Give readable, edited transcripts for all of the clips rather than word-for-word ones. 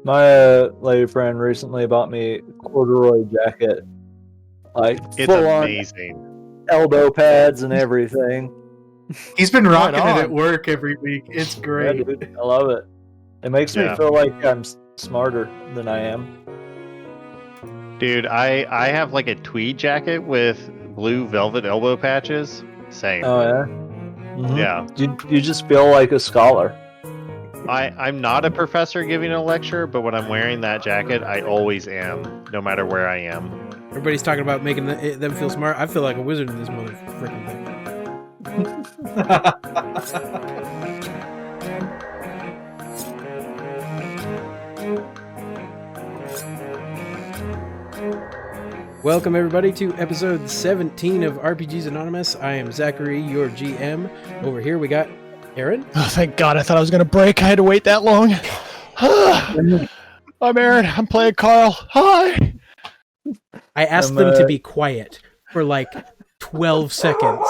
My lady friend recently bought me a corduroy jacket, like It's full amazing. on elbow pads and everything. He's been rocking Right it at on. work every week. It's Yeah, great. dude, I love it. It makes me Yeah. feel like I'm smarter than I am. Dude, I have like a tweed jacket with blue velvet elbow patches. Same. Oh yeah. Mhm. Yeah. You just feel like a scholar. I'm not a professor giving a lecture, but when I'm wearing that jacket, I always am, no matter where I am. Everybody's talking about making them feel smart. I feel like a wizard in this motherfucking thing. Welcome everybody to episode 17 of RPGs Anonymous. I am Zachary, your GM. Over here we got Aaron. Oh, thank God. I thought I was going to break. I had to wait that long. I'm Aaron. I'm playing Carl. Hi. I asked them to be quiet for like 12 seconds.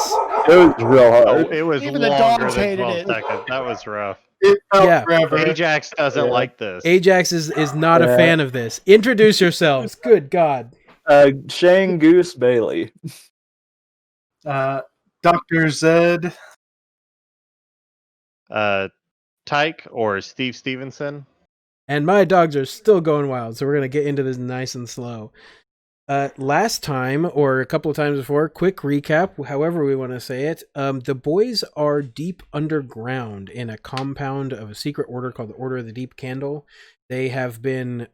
It was real hard. Oh, it was Even the longer dogs than hated 12 it. seconds. That was rough. It felt Yeah. forever. Ajax doesn't Yeah. like this. Ajax is not a Yeah. fan of this. Introduce yourselves. Good God. Shane Goose Bailey. Dr. Zed. Tyke or Steve Stevenson. And my dogs are still going wild, so we're going to get into this nice and slow. Last time, or a couple of times before, quick recap, however we want to say it, the boys are deep underground in a compound of a secret order called the Order of the Deep Candle. They have been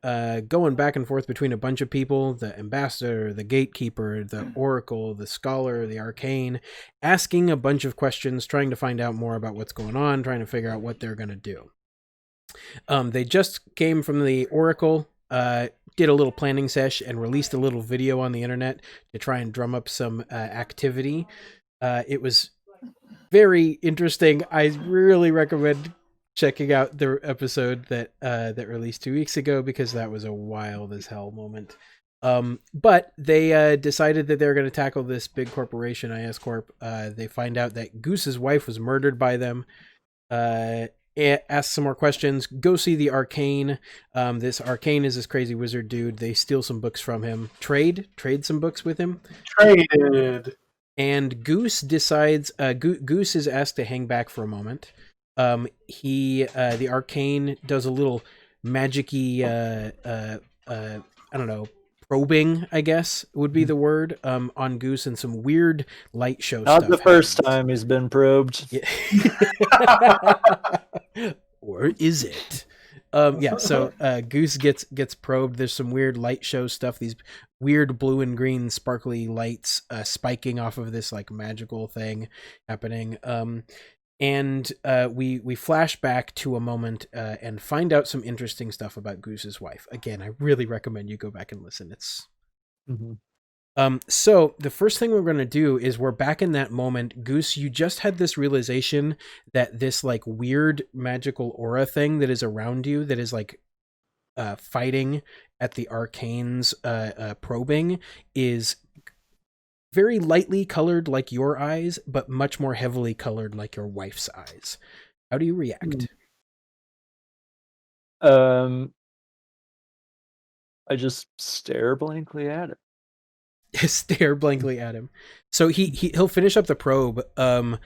going back and forth between a bunch of people, the ambassador, the gatekeeper, the oracle, the scholar, the arcane, asking a bunch of questions, trying to find out more about what's going on, trying to figure out what they're going to do. They just came from the oracle, did a little planning sesh, and released a little video on the internet to try and drum up some activity. It was very interesting. I really recommend checking out the episode that released 2 weeks ago, because that was a wild as hell moment. But they decided that they're going to tackle this big corporation, ISCorp. They find out that Goose's wife was murdered by them. Ask some more questions. Go see the arcane. This arcane is this crazy wizard dude. They steal some books from him. Trade some books with him. Traded. And Goose decides. Goose is asked to hang back for a moment. The arcane does a little magic-y, I don't know, probing, I guess would be the word, on Goose, and some weird light show stuff. Not the first happens. time he's been probed. Yeah. Or is it? So Goose gets probed. There's some weird light show stuff, these weird blue and green sparkly lights spiking off of this like magical thing happening. And we flash back to a moment and find out some interesting stuff about Goose's wife. Again, I really recommend you go back and listen. It's So the first thing we're going to do is we're back in that moment. Goose, you just had this realization that this like weird magical aura thing that is around you, that is like fighting at the arcane's probing, is very lightly colored like your eyes, but much more heavily colored like your wife's eyes. How do you react? I just stare blankly at it. Stare blankly at him. So he'll finish up the probe, and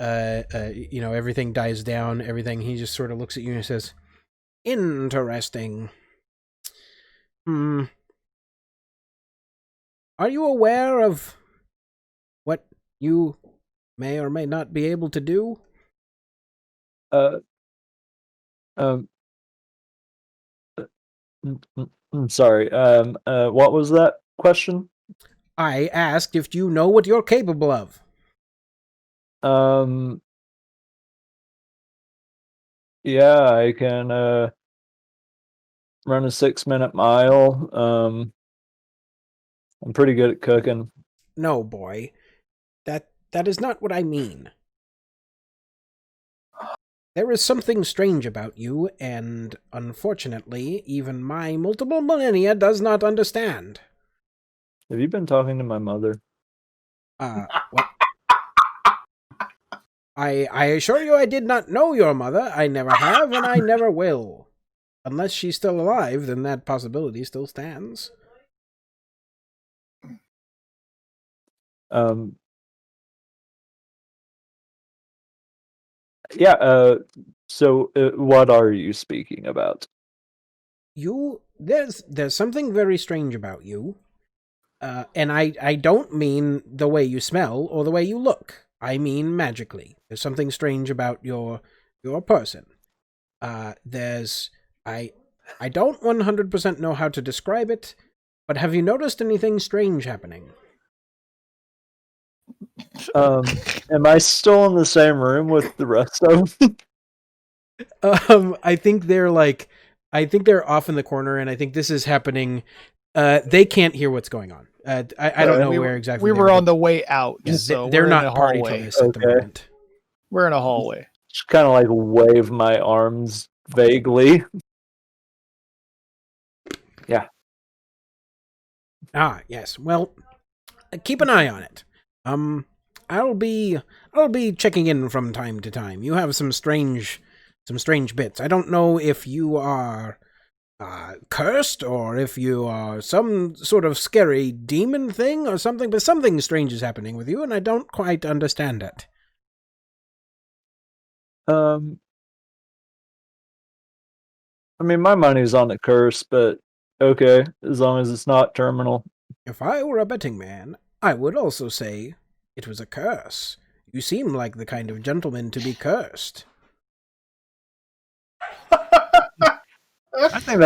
everything dies down. Everything. He just sort of looks at you and says, "Interesting. Are you aware of what you may or may not be able to do?" I'm sorry. What was that question? I asked if you know what you're capable of. Yeah, I can run a 6-minute mile. I'm pretty good at cooking. No, boy. That is not what I mean. There is something strange about you, and unfortunately, even my multiple millennia does not understand. Have you been talking to my mother? What? I assure you I did not know your mother. I never have, and I never will. unless she's still alive, then that possibility still stands. Yeah. So, what are you speaking about? There's something very strange about you. And I don't mean the way you smell or the way you look. I mean magically. There's something strange about your person. I don't 100% know how to describe it, but have you noticed anything strange happening? Am I still in the same room with the rest of them? I think they're off in the corner, and I think this is happening. They can't hear what's going on. I don't know where exactly. We were on the way out, Yeah, so they're we're not in a party to hallway. this at the Okay. moment. We're in a hallway. Just kind of like wave my arms vaguely. Yeah. Ah, yes. Well, keep an eye on it. I'll be checking in from time to time. You have some strange bits. I don't know if you are cursed or if you are some sort of scary demon thing or something, but something strange is happening with you, and I don't quite understand it. I mean, my money's on the curse, but okay, as long as it's not terminal. If I were a betting man, I would also say it was a curse. You seem like the kind of gentleman to be cursed. I think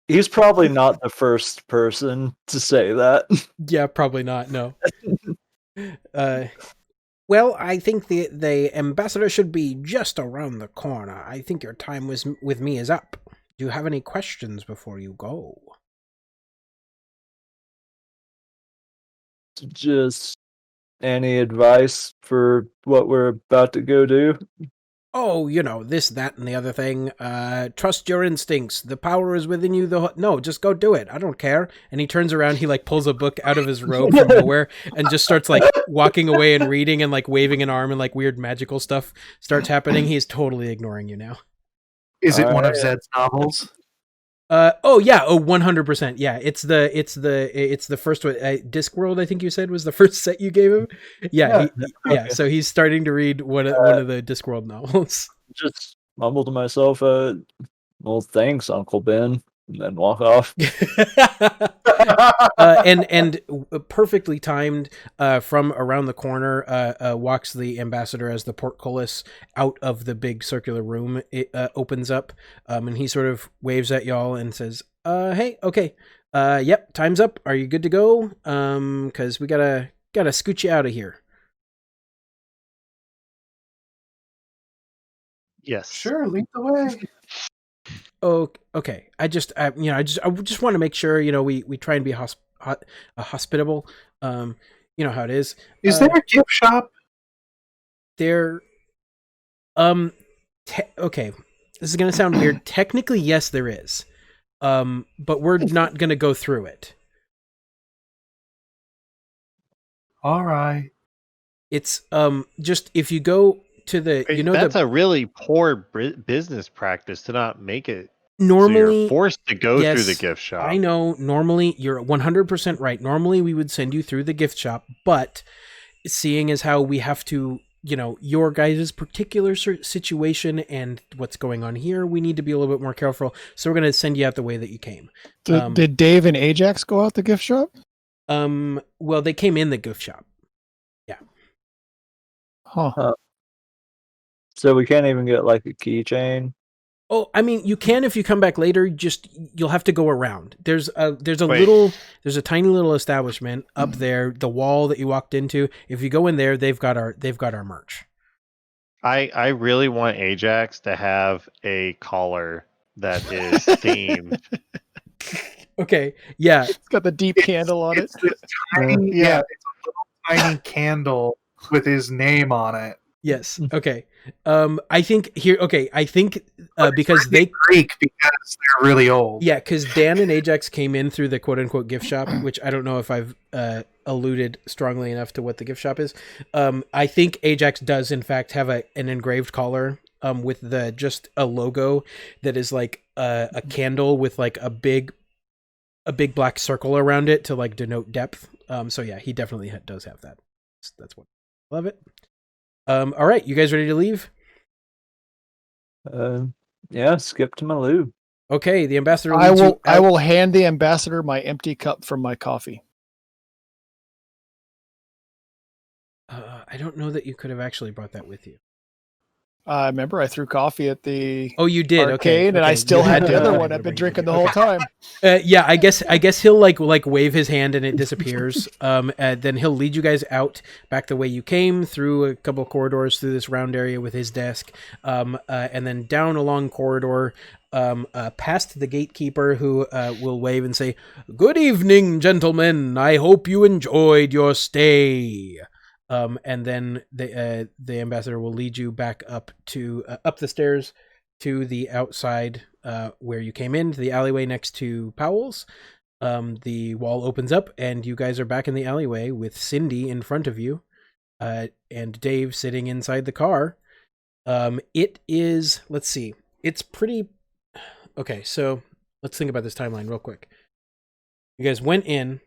he's probably not the first person to say that. Yeah, probably not, no. Well, I think the ambassador should be just around the corner. I think your time with me is up. Do you have any questions before you go? Just any advice for what we're about to go do? Oh, this, that, and the other thing. Trust your instincts. The power is within you. No, just go do it. I don't care. And he turns around, he pulls a book out of his robe from nowhere and just starts walking away and reading and waving an arm and weird magical stuff starts happening. He's totally ignoring you now. Is it All one of right. Zed's novels? 100%. Yeah, it's the first one. Discworld, I think you said, was the first set you gave him. Yeah, Okay. so he's starting to read one of the Discworld novels. Just mumble to myself, well, thanks, Uncle Ben, and then walk off. And perfectly timed, from around the corner walks the ambassador as the portcullis out of the big circular room. It opens up, and he sort of waves at y'all and says, hey, okay, yep, time's up. Are you good to go? Because we gotta scoot you out of here. Yes. Sure, lead the way. Oh, okay. I just want to make sure we try and be hospitable. You know how it is. Is there a gift shop? There, okay. This is gonna sound weird. Technically, yes, there is. But we're not gonna go through it. All right. It's just if you go to the That's a really poor business practice to not make it. normally So you're forced to go yes, through the gift shop. I know. Normally, you're 100% right. Normally, we would send you through the gift shop, but seeing as how we have to, your guys' particular situation and what's going on here, we need to be a little bit more careful. So we're going to send you out the way that you came. Did Dave and Ajax go out the gift shop? Well, they came in the gift shop. Yeah. Huh. So we can't even get a keychain. Oh, I mean, you can if you come back later. You'll have to go around. There's a tiny little establishment up there, the wall that you walked into. If you go in there, they've got our merch. I really want Ajax to have a collar that is themed. Okay, yeah. It's got the deep candle on it. It's this tiny, it's a little tiny candle with his name on it. Yes. Okay. I think because they Greek because they're really old. yeah, because Dan and Ajax came in through the quote unquote gift shop, which I don't know if I've alluded strongly enough to what the gift shop is. I think Ajax does in fact have an engraved collar with the just a logo that is like a candle with like a big black circle around it to like denote depth. So yeah, he definitely does have that. That's what I love it. All right, you guys ready to leave? Yeah, skip to Malou. Okay, the ambassador I leads will. you I out. will hand the ambassador my empty cup from my coffee. I don't know that you could have actually brought that with you. I remember I threw coffee at the Oh, you did. arcade, and I still had the other one I've been drinking the whole time. Yeah, I guess he'll like wave his hand and it disappears. And then he'll lead you guys out back the way you came, through a couple of corridors, through this round area with his desk, and then down a long corridor, past the gatekeeper, who will wave and say, "Good evening, gentlemen. I hope you enjoyed your stay." And then the ambassador will lead you back up to up the stairs to the outside where you came in, to the alleyway next to Powell's. The wall opens up, and you guys are back in the alleyway with Cindy in front of you, and Dave sitting inside the car. It is, let's see, it's pretty... Okay, so let's think about this timeline real quick. You guys went in,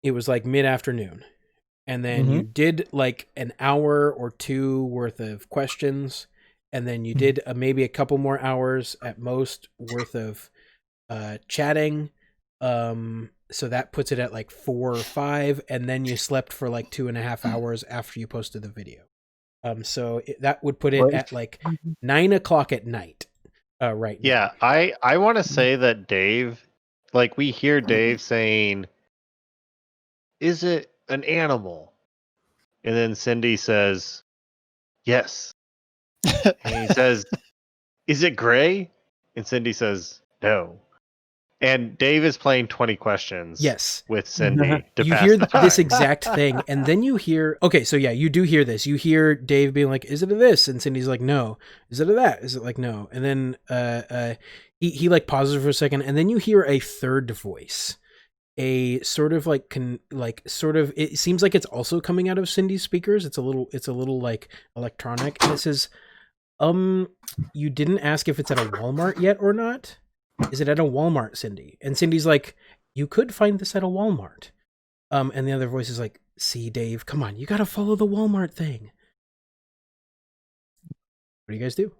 it was like mid-afternoon. And then you did like an hour or two worth of questions. And then you did maybe a couple more hours at most worth of chatting. So that puts it at like 4 or 5. And then you slept for like 2.5 hours after you posted the video. So that would put it at like 9 o'clock at night right now. Yeah, I want to say that Dave, like we hear Dave saying, "Is it an animal?" And then Cindy says, "Yes." And he says, "Is it gray?" And Cindy says, "No." And Dave is playing 20 questions. Yes. With Cindy. To You pass hear the this time. exact thing, and then you hear... Okay, so yeah, you do hear this. You hear Dave being like, "Is it a this?" And Cindy's like, "No." "Is it a that?" Is it like, "No?" And then he like pauses for a second, and then you hear a third voice. A sort of like it seems like it's also coming out of Cindy's speakers. It's a little like electronic, and it says, "You didn't ask if it's at a Walmart yet or not. Is it at a Walmart, Cindy?" And Cindy's like, "You could find this at a Walmart." And the other voice is like, "See, Dave, come on, you gotta follow the Walmart thing." What do you guys do?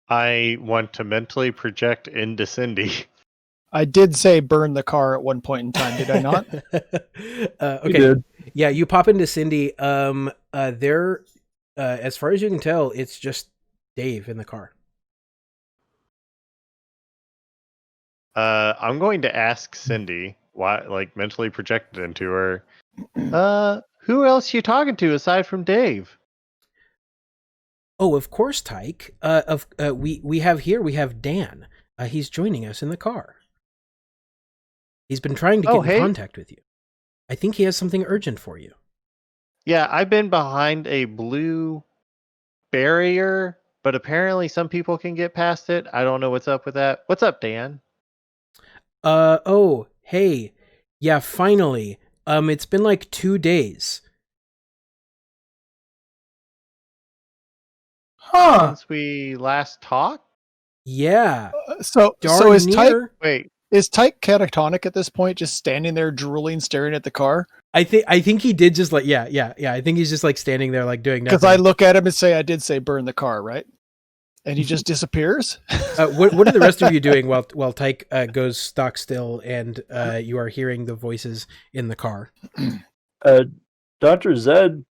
I want to mentally project into Cindy. I did say burn the car at one point in time, did I not? Okay. You did. Yeah, you pop into Cindy. There, as far as you can tell, it's just Dave in the car. I'm going to ask Cindy, why, like mentally projected into her, who else you talking to aside from Dave? Oh, of course, Tyke. We have Dan. He's joining us in the car. He's been trying to get in contact with you. I think he has something urgent for you. Yeah, I've been behind a blue barrier, but apparently some people can get past it. I don't know what's up with that. What's up, Dan? Oh, hey. Yeah, finally. It's been like 2 days. Huh. Since we last talked? Yeah. So Darn is Tyke near. Wait, Tyke catatonic at this point, just standing there drooling, staring at the car? I think he did just like yeah. I think he's just like standing there like doing nothing. Because I look at him and say, I did say burn the car, right? And he just disappears. What are the rest of you doing while Tyke goes stock still and you are hearing the voices in the car? Dr. Zed,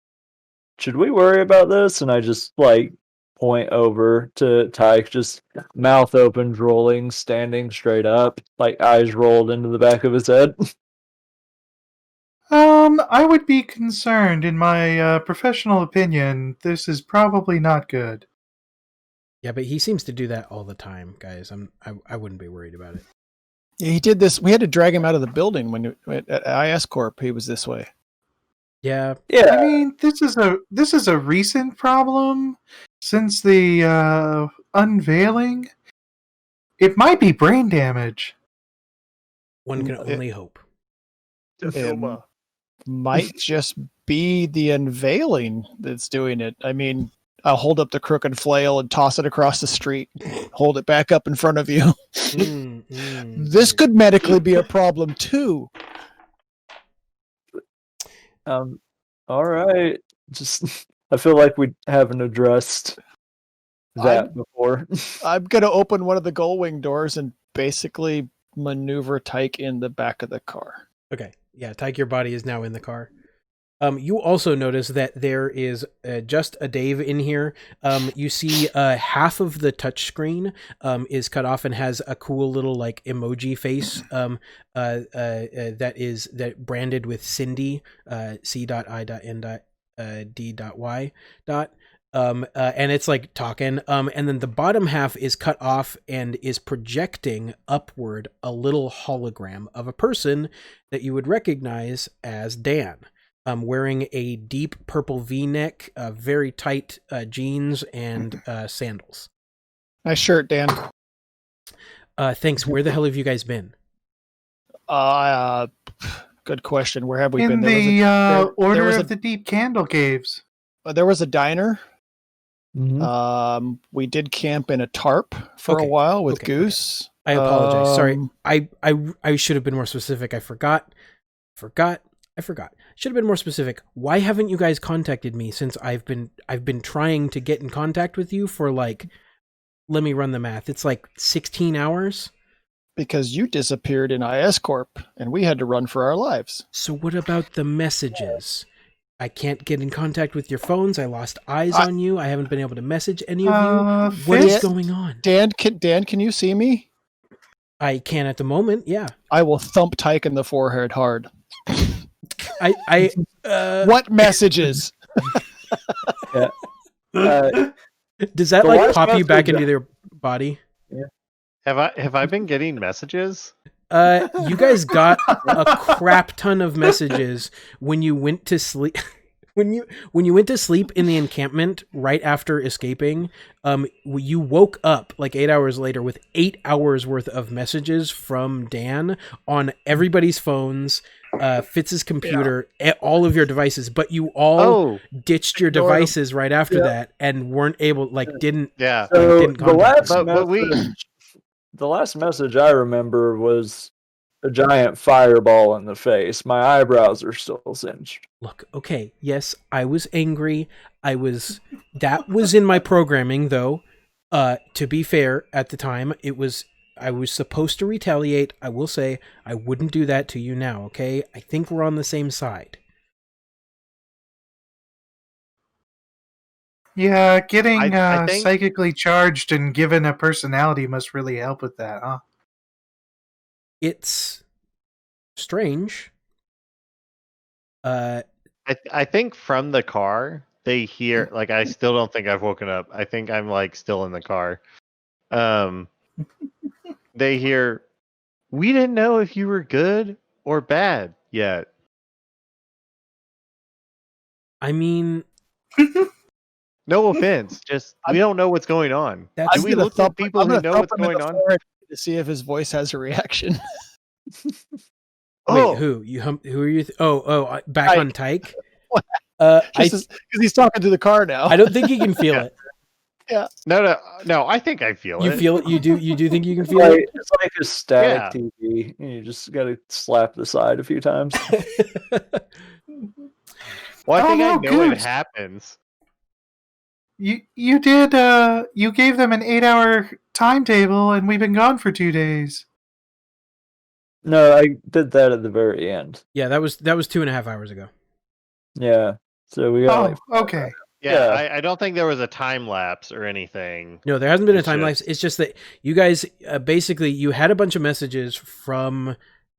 should we worry about this? And I just like point over to Tyke, just mouth open, drooling, standing straight up, like eyes rolled into the back of his head. I would be concerned. In my professional opinion, this is probably not good. Yeah, but he seems to do that all the time, guys. I wouldn't be worried about it. Yeah, he did this. We had to drag him out of the building when at ISCorp. He was this way. Yeah. I mean, this is a recent problem since the unveiling. It might be brain damage. One can only hope. Might just be the unveiling that's doing it. I mean, I'll hold up the crooked flail and toss it across the street. Hold it back up in front of you. This could medically be a problem too. All right. Just I feel like we haven't addressed that before. I'm gonna open one of the gull-wing doors and basically maneuver Tyke in the back of the car. Okay. Yeah, Tyke, your body is now in the car. You also notice that there is just a Dave in here. You see half of the touchscreen is cut off and has a cool little like emoji face that is branded with Cindy, C.I.N.D.Y. And it's like talking. And then the bottom half is cut off and is projecting upward a little hologram of a person that you would recognize as Dan. Wearing a deep purple V-neck, very tight jeans, and sandals. Nice shirt, Dan. Thanks. Where the hell have you guys been? Good question. Where have we In been? the Order of the Deep Candle Caves. There was a diner. Mhm. We did camp in a tarp for a while with Goose. I apologize. Sorry. I should have been more specific. I forgot. Should have been more specific. Why haven't you guys contacted me since I've been trying to get in contact with you for like, let me run the math. It's like 16 hours. Because you disappeared in ISCorp and we had to run for our lives. So what about the messages? I can't get in contact with your phones. I lost eyes on you. I haven't been able to message any of you. What is going on? Dan, can you see me? I can at the moment. Yeah. I will thump Tyke in the forehead hard. What messages? Yeah. Does that like pop you back into their body? Yeah. Have I been getting messages? You guys got a crap ton of messages when you went to sleep. When you went to sleep in the encampment right after escaping, you woke up like 8 hours later with 8 hours worth of messages from Dan on everybody's phones, Fitz's computer, all of your devices, but you all ditched your devices right after that and weren't able, didn't. Yeah. So didn't the last message I remember was a giant fireball in the face. My eyebrows are still singed. Look, okay, yes, I was angry. That was in my programming, though. To be fair, at the time, I was supposed to retaliate. I will say I wouldn't do that to you now, okay? I think we're on the same side. Yeah, getting I think... psychically charged and given a personality must really help with that, huh? It's strange. I think from the car they hear, like, I still don't think I've woken up. I think I'm like still in the car. They hear, "We didn't know if you were good or bad yet." I mean, no offense, just we don't know what's going on. Do we look for people who know what's going on to see if his voice has a reaction? Wait, who? Who are you? Back on Tyke? Because he's talking to the car now. I don't think he can feel it. Yeah. No. I think I feel it. You feel it? You do think you can feel it? It's like a static TV. You just got to slap the side a few times. Well, I think I know it happens. You did. You gave them an 8-hour timetable, and we've been gone for 2 days. No, I did that at the very end. Yeah, that was 2.5 hours ago. Yeah, so we got. Okay. Yeah, I don't think there was a time lapse or anything. No, there hasn't been a time lapse. It's just that you guys basically you had a bunch of messages from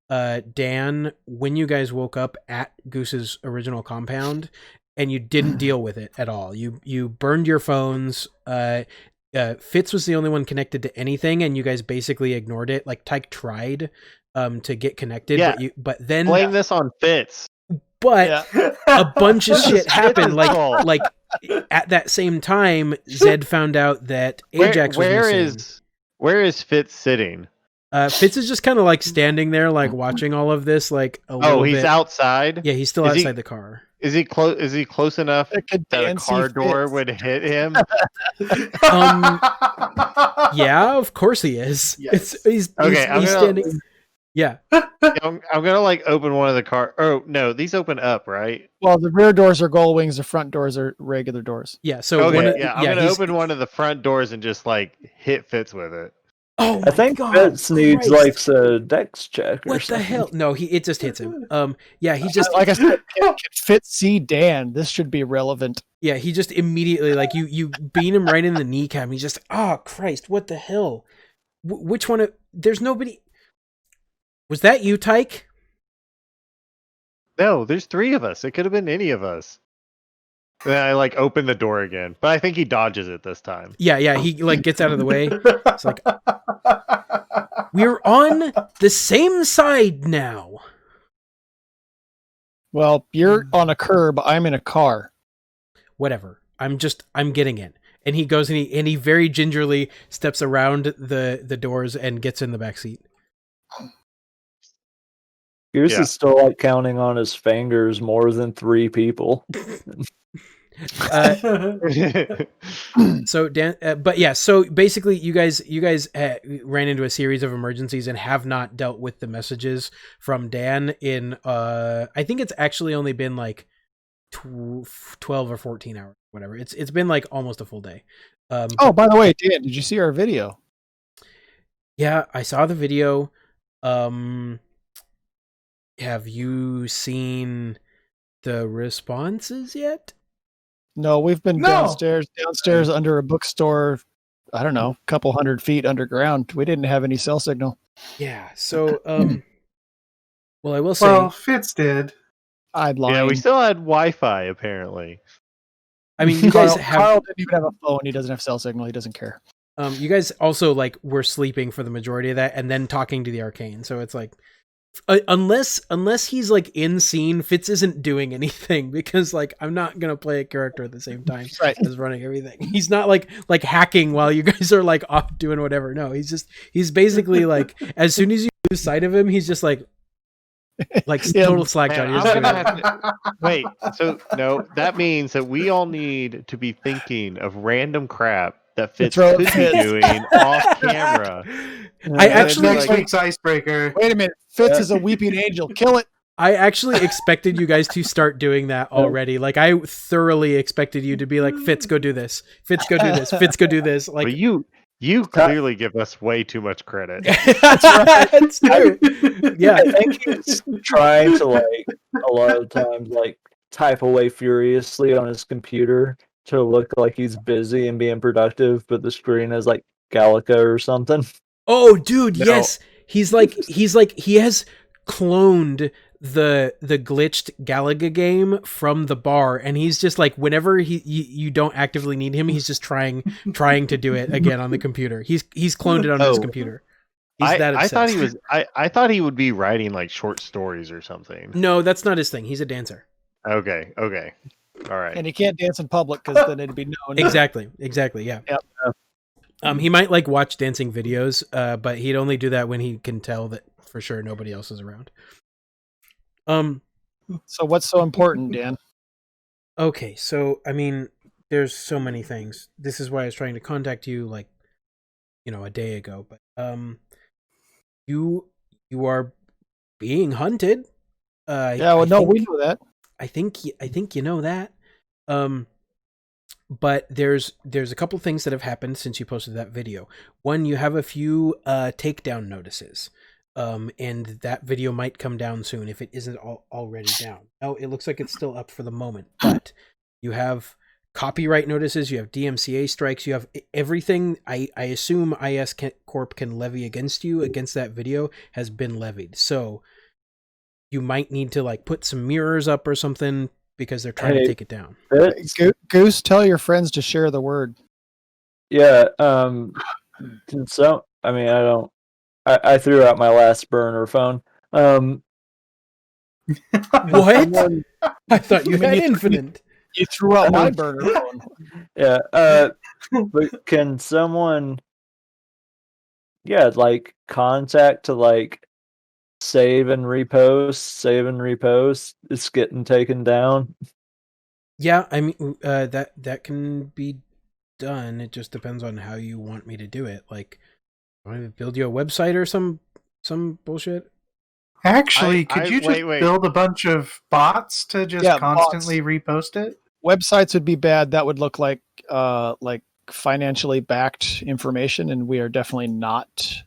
Dan when you guys woke up at Goose's original compound, and you didn't deal with it at all. You burned your phones. Fitz was the only one connected to anything, and you guys basically ignored it. Like Tyke tried to get connected, but then blame this on Fitz. But a bunch of shit happened. Like at that same time, Zed found out that Ajax was missing. Where is Fitz sitting? Fitz is just kind of like standing there, like watching all of this, like a little bit. He's outside. Yeah, he's still outside the car. Is he close? Is he close enough It could that a dance, car he door fits. would hit him? Yeah, of course he is. Yes. He's standing. Yeah. I'm gonna like open one of the car. Oh no, these open up, right? Well, the rear doors are gull wings. The front doors are regular doors. Yeah. So Okay, I'm gonna open one of the front doors and just like hit Fitz with it. Oh, I think God, Fitz needs Christ. like a dex check or What something. the hell? No, it just hits him. Yeah, he just Like I said, can Fitz see Dan? This should be relevant. Yeah, he just immediately like you beat him right in the kneecap. And he's just Christ, what the hell? Which one? There's nobody. Was that you, Tyke? No, there's 3 of us. It could have been any of us. Then I like open the door again, but I think he dodges it this time. Yeah, he like gets out of the way. It's like we're on the same side now. Well, you're on a curb. I'm in a car. Whatever. I'm getting in. And he goes and he very gingerly steps around the doors and gets in the back seat. Goose is still like counting on his fingers more than 3 people. So Dan, but yeah, so basically, you guys ran into a series of emergencies and have not dealt with the messages from Dan in I think it's actually only been like 12 or 14 hours, whatever. It's been like almost a full day. Oh, by the way, Dan, did you see our video? Yeah, I saw the video. Have you seen the responses yet? No, we've been No. downstairs under a bookstore. I don't know, a couple 100 feet underground. We didn't have any cell signal. Yeah. So, well, I will say, Well, Fitz did. I'd lie. Yeah, we still had Wi-Fi apparently. I mean, you guys have. Carl didn't even have a phone. He doesn't have cell signal. He doesn't care. You guys also like were sleeping for the majority of that, and then talking to the arcane. So it's like, unless he's like in scene, Fitz isn't doing anything because like I'm not gonna play a character at the same time Right. as running everything. He's not like hacking while you guys are like off doing whatever. No, he's basically like as soon as you lose sight of him, he's just like Yeah, total slack Man, on. I'm gonna have to, wait, so no, that means that we all need to be thinking of random crap that Fitz Throw it could at be Fitz. doing off camera. I actually Next like- week's icebreaker. Wait a minute. Fitz is a weeping angel. Kill it. I actually expected you guys to start doing that already. Like I thoroughly expected you to be like, Fitz, go do this. Fitz, go do this. Fitz, go do this. Like But you clearly give us way too much credit. That's true. Yeah. I think he's trying to like a lot of times like type away furiously on his computer to look like he's busy and being productive, but the screen is like Galaga or something. Oh, dude, No. yes. He has cloned the glitched Galaga game from the bar, and he's just like whenever you don't actively need him, he's just trying to do it again on the computer. He's cloned it on his Oh. computer. He's that I obsessed. thought he was. I thought he would be writing like short stories or something. No, that's not his thing. He's a dancer. Okay. All right. And he can't dance in public because then it'd be known. Exactly. Yeah. Yep. He might like watch dancing videos, but he'd only do that when he can tell that for sure nobody else is around. So what's so important, Dan? Okay, so I mean, there's so many things. This is why I was trying to contact you, like, a day ago. But you are being hunted. Yeah, well, no, we know that. I think you know that. But there's a couple things that have happened since you posted that video. One, you have a few takedown notices. And that video might come down soon if it isn't already down. Oh, it looks like it's still up for the moment, but you have copyright notices, you have DMCA strikes, you have everything I assume ISCorp can levy against you against that video has been levied. So you might need to like put some mirrors up or something because they're trying to take it down. Goose, tell your friends to share the word. Yeah. So I mean, I threw out my last burner phone. What? I thought you had infinite. You threw out my burner phone. Yeah. But can someone, like contact to like save and repost. It's getting taken down. Yeah, I mean that can be done. It just depends on how you want me to do it. Like, want me to build you a website or some bullshit? Actually, could you just wait. build a bunch of bots to just constantly repost it? Websites would be bad. That would look like financially backed information, and we are definitely not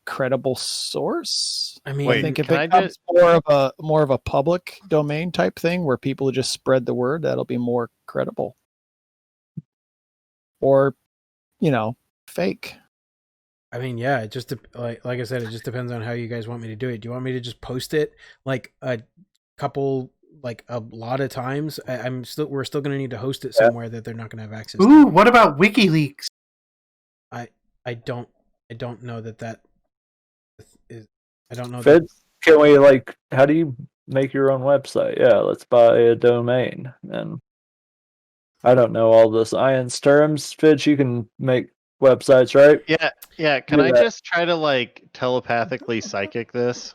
credible source. I mean, I think if it becomes more of a public domain type thing where people just spread the word, that'll be more credible. Or, fake. I mean, yeah, it just like I said, it just depends on how you guys want me to do it. Do you want me to just post it like a lot of times? We're still going to need to host it somewhere that they're not going to have access to. Ooh, what about WikiLeaks? I don't know that is. I don't know. Can we how do you make your own website? Yeah, let's buy a domain. And I don't know all the science terms. Fitch, you can make websites, right? Yeah. Can I just try to telepathically psychic this?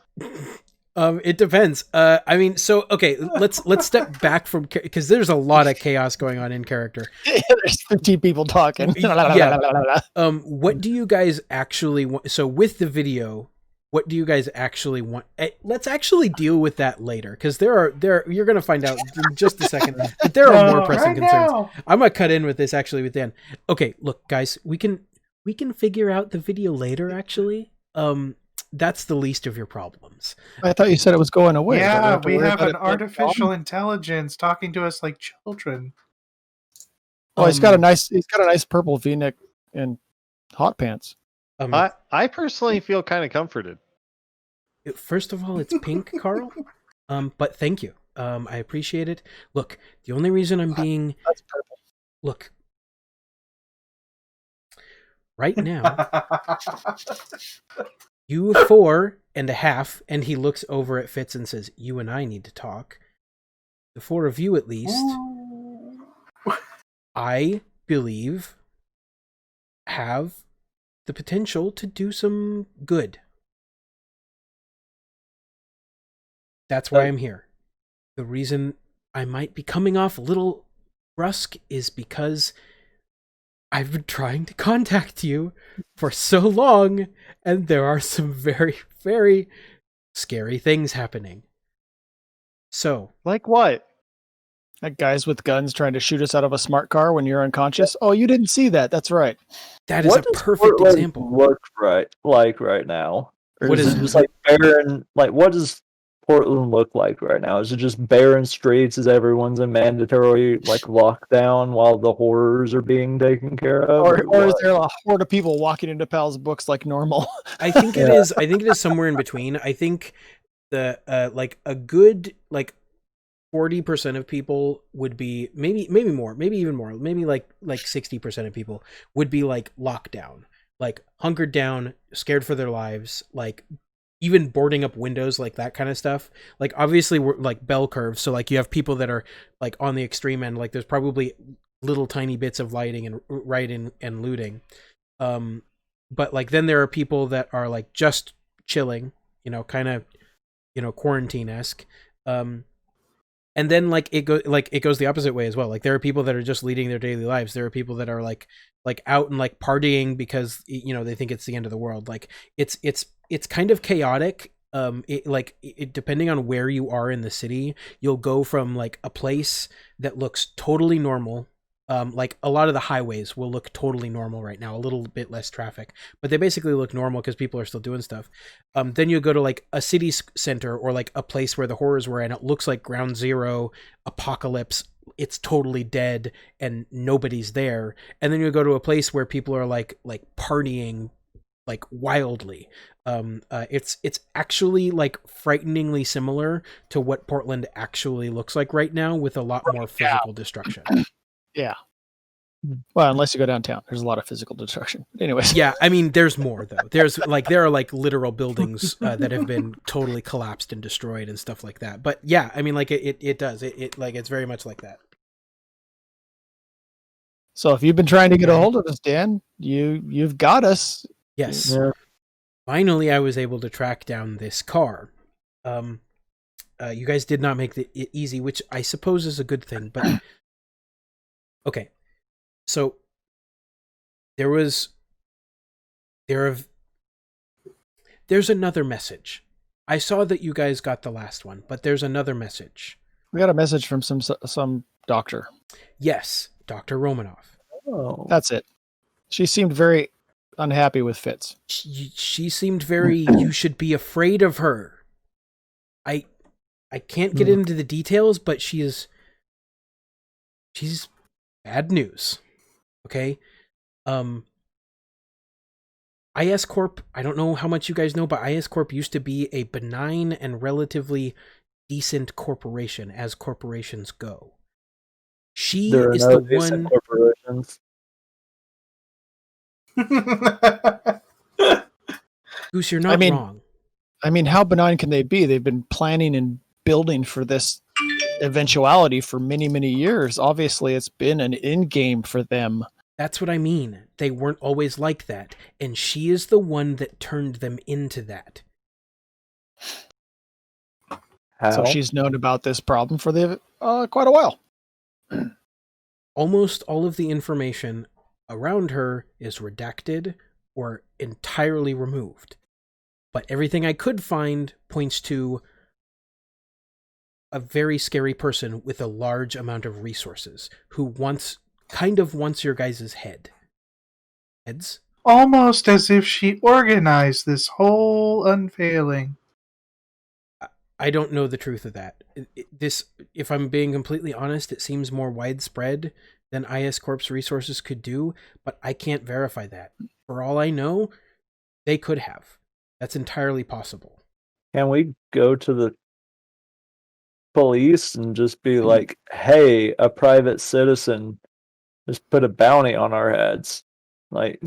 It depends. I mean, so okay, let's step back from because there's a lot of chaos going on in character. There's 15 people talking. Yeah. What do you guys actually want? So with the video, what do you guys actually want? Let's actually deal with that later because there you're gonna find out in just a second. But there are more pressing concerns. Now. I'm gonna cut in with this actually with Dan. Okay, look, guys, we can figure out the video later. Actually, that's the least of your problems. I thought you said it was going away. Yeah, we have an artificial intelligence talking to us like children. Oh, he's got a nice purple V-neck and hot pants. I personally feel kind of comforted. First of all, it's pink, Carl. But thank you. I appreciate it. Look, the only reason I'm being that's purple. Look, right now, you 4.5, and he looks over at Fitz and says, "You and I need to talk. The 4 of you, at least, I believe, have the potential to do some good. That's why I'm here. The reason I might be coming off a little brusque is because I've been trying to contact you for so long, and there are some very, very scary things happening. So, like what? Like guys with guns trying to shoot us out of a smart car when you're unconscious. Oh, you didn't see that. That's right. That is a perfect example. Look right now. Or What is is it just barren? What does Portland look like right now? Is it just barren streets? Is everyone's in mandatory lockdown while the horrors are being taken care of? Or is there a horde of people walking into Pal's books like normal? I think it is. I think it is somewhere in between. I think the a good 40% of people would be maybe more, maybe even more, maybe like 60% of people would be locked down, hunkered down, scared for their lives, even boarding up windows, that kind of stuff. Obviously we're bell curves, so you have people that are on the extreme end, there's probably little tiny bits of lighting and writing and looting, but then there are people that are just chilling, kind of quarantine-esque, and then it goes the opposite way as well. There are people that are just leading their daily lives. There are people that are out and partying because they think it's the end of the world. It's kind of chaotic. It depending on where you are in the city, you'll go from a place that looks totally normal. A lot of the highways will look totally normal right now, a little bit less traffic, but they basically look normal because people are still doing stuff. Then you go to a city center or a place where the horrors were, and it looks like ground zero, apocalypse. It's totally dead and nobody's there. And then you go to a place where people are partying wildly. It's actually frighteningly similar to what Portland actually looks like right now, with a lot more physical destruction. Yeah. Well, unless you go downtown, there's a lot of physical destruction. Anyways. Yeah, I mean, there's more though. There's there are literal buildings that have been totally collapsed and destroyed and stuff like that. But yeah, I mean, it does. It's very much like that. So if you've been trying to get a hold of us, Dan, you've got us. Yes. Yeah. finally I was able to track down this car. You guys did not make it easy, which I suppose is a good thing, but okay. So there's another message. I saw that you guys got the last one, but there's another message. We got a message from some doctor. Yes, Dr. Romanoff. Oh. That's it. She seemed very unhappy with Fitz. She seemed very, you should be afraid of her. I can't get into the details, but she's bad news. Okay? ISCorp, I don't know how much you guys know, but ISCorp used to be a benign and relatively decent corporation as corporations go. She There are is no the decent one. corporations. Goose, you're not wrong. I mean, how benign can they be? They've been planning and building for this eventuality for many, many years. Obviously, it's been an end game for them. That's what I mean. They weren't always like that, and she is the one that turned them into that. How? So she's known about this problem for quite a while. Almost all of the information around her is redacted or entirely removed. But everything I could find points to a very scary person with a large amount of resources who wants your guys' heads. Almost as if she organized this whole unveiling. I don't know the truth of that. This, if I'm being completely honest, it seems more widespread than ISCorp's resources could do, but I can't verify that. For all I know, they could have. That's entirely possible. Can we go to the police and just be like, hey, a private citizen just put a bounty on our heads? Like,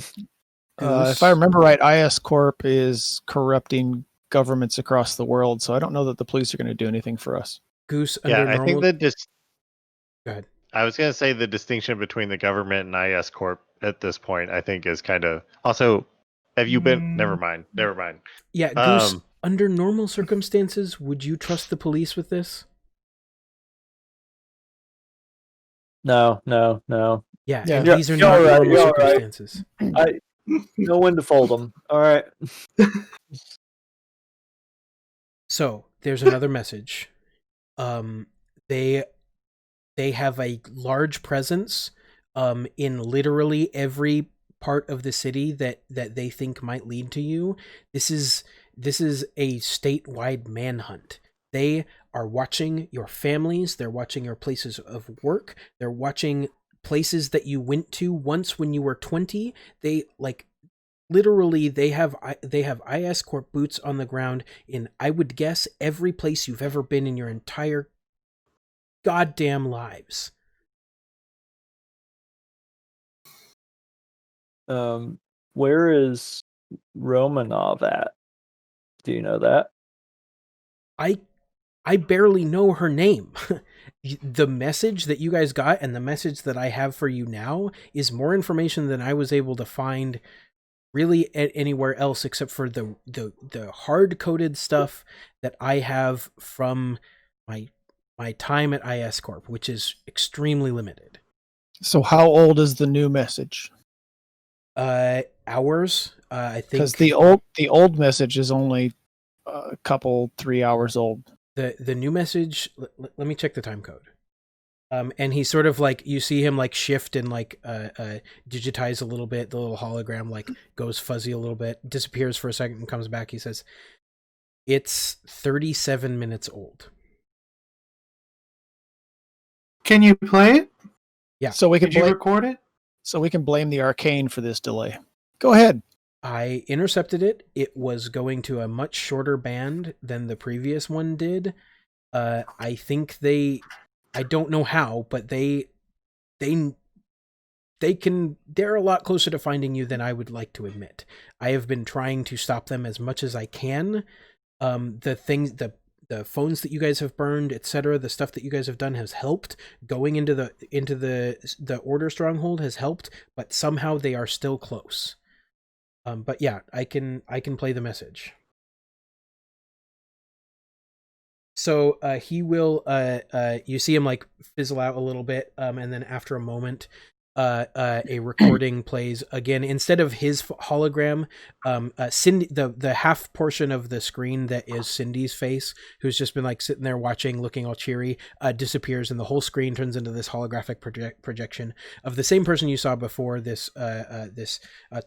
If I remember right, ISCorp is corrupting governments across the world, so I don't know that the police are going to do anything for us. Goose, Yeah, I think that just. Go ahead. I was going to say the distinction between the government and ISCorp at this point, I think, is kind of also. Have you been? Never mind. Yeah, Goose. Under normal circumstances, would you trust the police with this? No. Yeah, Yeah. and Yeah, these are you're not right, normal you're right. circumstances. I know when to fold them. All right. So there's another message. They have a large presence in literally every part of the city that they think might lead to you. This is a statewide manhunt. They are watching your families, they're watching your places of work, they're watching places that you went to once when you were 20. They literally they have ISCorp boots on the ground in, I would guess, every place you've ever been in your entire goddamn lives. Where is Romanov at? Do you know that? I barely know her name. The message that you guys got and the message that I have for you now is more information than I was able to find really anywhere else except for the hard-coded stuff that I have from my time at ISCorp, which is extremely limited. So how old is the new message? Hours, I think. Because the old message is only a couple 3 hours old. The new message, let me check the time code. And he sort of you see him shift and digitize a little bit. The little hologram goes fuzzy a little bit, disappears for a second and comes back. He says, it's 37 minutes old. Can you play it? Yeah. So we can Did you record it? So we can blame the arcane for this delay. Go ahead. I intercepted it. It was going to a much shorter band than the previous one did. I think I don't know how, but they're a lot closer to finding you than I would like to admit. I have been trying to stop them as much as I can. The phones that you guys have burned, etc., the stuff that you guys have done has helped. Going into the Order stronghold has helped, but somehow they are still close. But yeah, I can play the message. So he will you see him like fizzle out a little bit, and then after a moment a recording plays again. Instead of his hologram, Cindy, the half portion of the screen that is Cindy's face, who's just been like sitting there watching, looking all cheery, disappears, and the whole screen turns into this holographic projection of the same person you saw before, this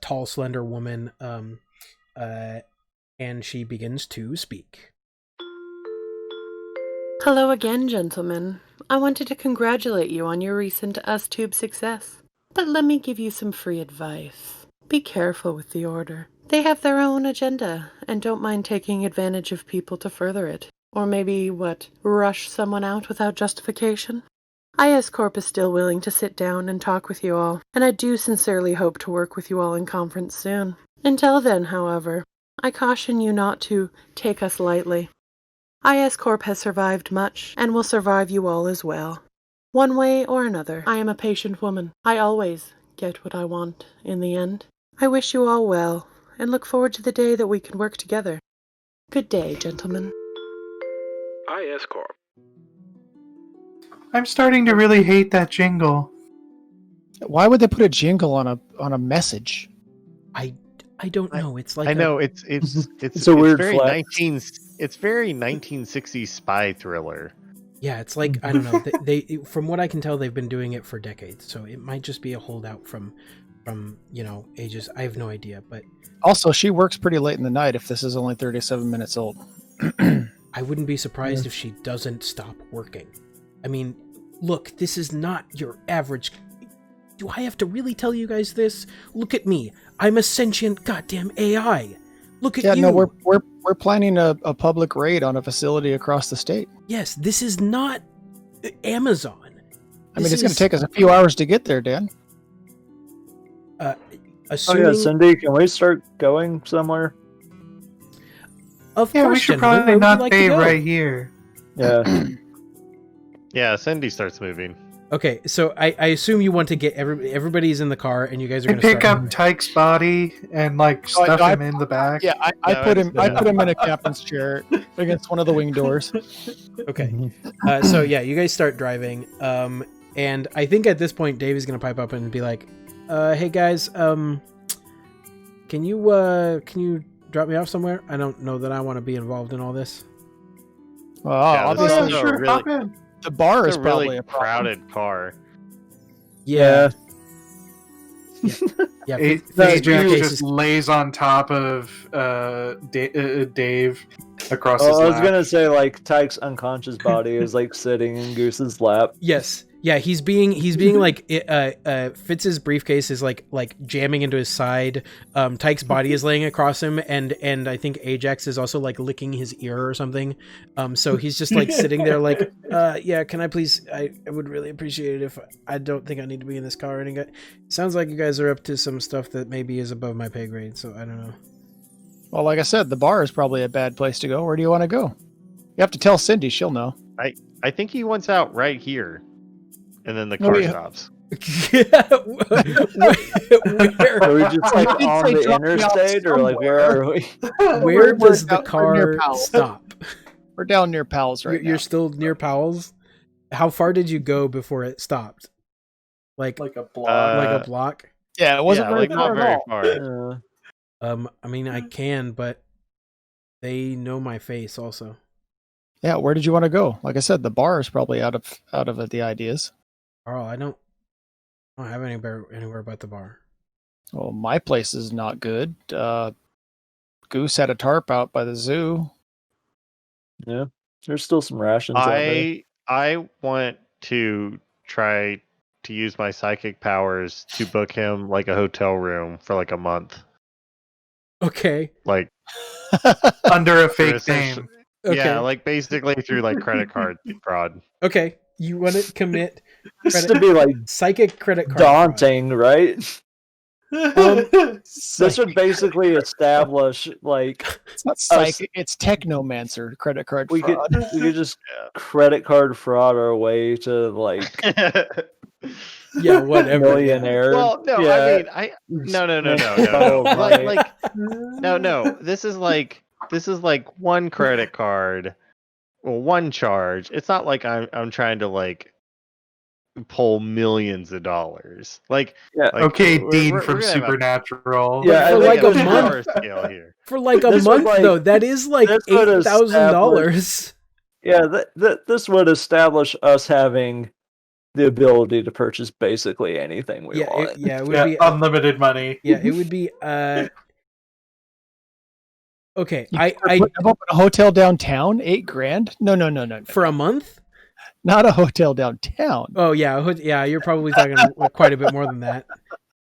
tall, slender woman, and she begins to speak. Hello again, gentlemen. I wanted to congratulate you on your recent UsTube success. But let me give you some free advice. Be careful with the Order. They have their own agenda, and don't mind taking advantage of people to further it. Or maybe, rush someone out without justification? ISCorp is still willing to sit down and talk with you all, and I do sincerely hope to work with you all in conference soon. Until then, however, I caution you not to take us lightly. ISCorp has survived much, and will survive you all as well. One way or another, I am a patient woman. I always get what I want in the end. I wish you all well, and look forward to the day that we can work together. Good day, gentlemen. ISCorp. I'm starting to really hate that jingle. Why would they put a jingle on a message? I don't know. It's like I know it's It's a weird very flex. It's very 1960s spy thriller. Yeah, it's like, I don't know. They from what I can tell, they've been doing it for decades. So it might just be a holdout from ages. I have no idea. But Also, she works pretty late in the night if this is only 37 minutes old. I wouldn't be surprised if she doesn't stop working. I mean, look, this is not your average. Do I have to really tell you guys this? Look at me. I'm a sentient goddamn AI. Look at you. Yeah, no, we're planning a public raid on a facility across the state. Yes, this is not Amazon. I mean, it's going to take us a few hours to get there, Dan. Assuming, Cindy, can we start going somewhere? Of Yeah, we course, should gentlemen, probably where would not you like to be go? right here. Yeah. Yeah, Cindy starts moving. Okay, so I assume you want to get everybody's in the car, and you guys are I going to pick up Tyke's body and stuff him in the back. Yeah, I No, put it's him. I put him in a captain's chair against one of the wing doors. Okay, so yeah, you guys start driving, and I think at this point Dave is going to pipe up and be like, "Hey guys, can you drop me off somewhere? I don't know that I want to be involved in all this." Well, Yeah, this obviously, is a sure, really- hop in. the bar It's is a probably really a problem. crowded car. Yeah. Ajax okay, just lays on top of Dave across Oh, his I was lap. gonna say like Tyke's unconscious body is like sitting in Goose's lap. Yes. Yeah, he's being like Fitz's briefcase is like jamming into his side. Tyke's body is laying across him, and I think Ajax is also like licking his ear or something. So he's just like sitting there like, yeah, can I please? I would really appreciate it if I don't think I need to be in this car. And it sounds like you guys are up to some stuff that maybe is above my pay grade. So I don't know. Well, like I said, the bar is probably a bad place to go. Where do you want to go? You have to tell Cindy; she'll know. I think he wants out right here, and then the car stops. Are we just like I did on say the drop me off interstate, or like where are we? Where We're does the we're near car Powell. stop? We're down near Powell's right You're now. still near Powell's. How far did you go before it stopped? Like like a block. like a block? Yeah, it wasn't Yeah, very like far not at very all. far. I mean, I can, but they know my face also. Yeah, where did you want to go? Like I said, the bar is probably out of the ideas. Carl, I don't have anywhere but the bar. Well, my place is not good. Goose had a tarp out by the zoo. Yeah, there's still some rations out there. I want to try to use my psychic powers to book him like a hotel room for like a month. Okay. Like Under a fake essentially- name. Okay. yeah, like basically through like credit card fraud. Okay. You want to commit This credit- to be like psychic credit card fraud. daunting, right? This would basically establish like It's not psychic, it's technomancer credit card we could fraud. we could just credit card fraud our way to like Yeah, whatever. millionaire. Well, no, Yeah. I mean, no. No. This is like one credit card, well, one charge. It's not like I'm trying to like pull millions of dollars. Like, Yeah. Okay, we're- Dean we're from gonna have a- Supernatural. Yeah, for I like think a it's month. power scale here. For like a This would, month, like- though, that is like this would $8,000. Yeah, this would establish us having the ability to purchase basically anything we Yeah, want. it would Yeah, be. unlimited money. Yeah, it would be. Okay, You I open a hotel downtown, $8,000? No. for a month. Not a hotel downtown. Oh yeah, you're probably talking quite a bit more than that.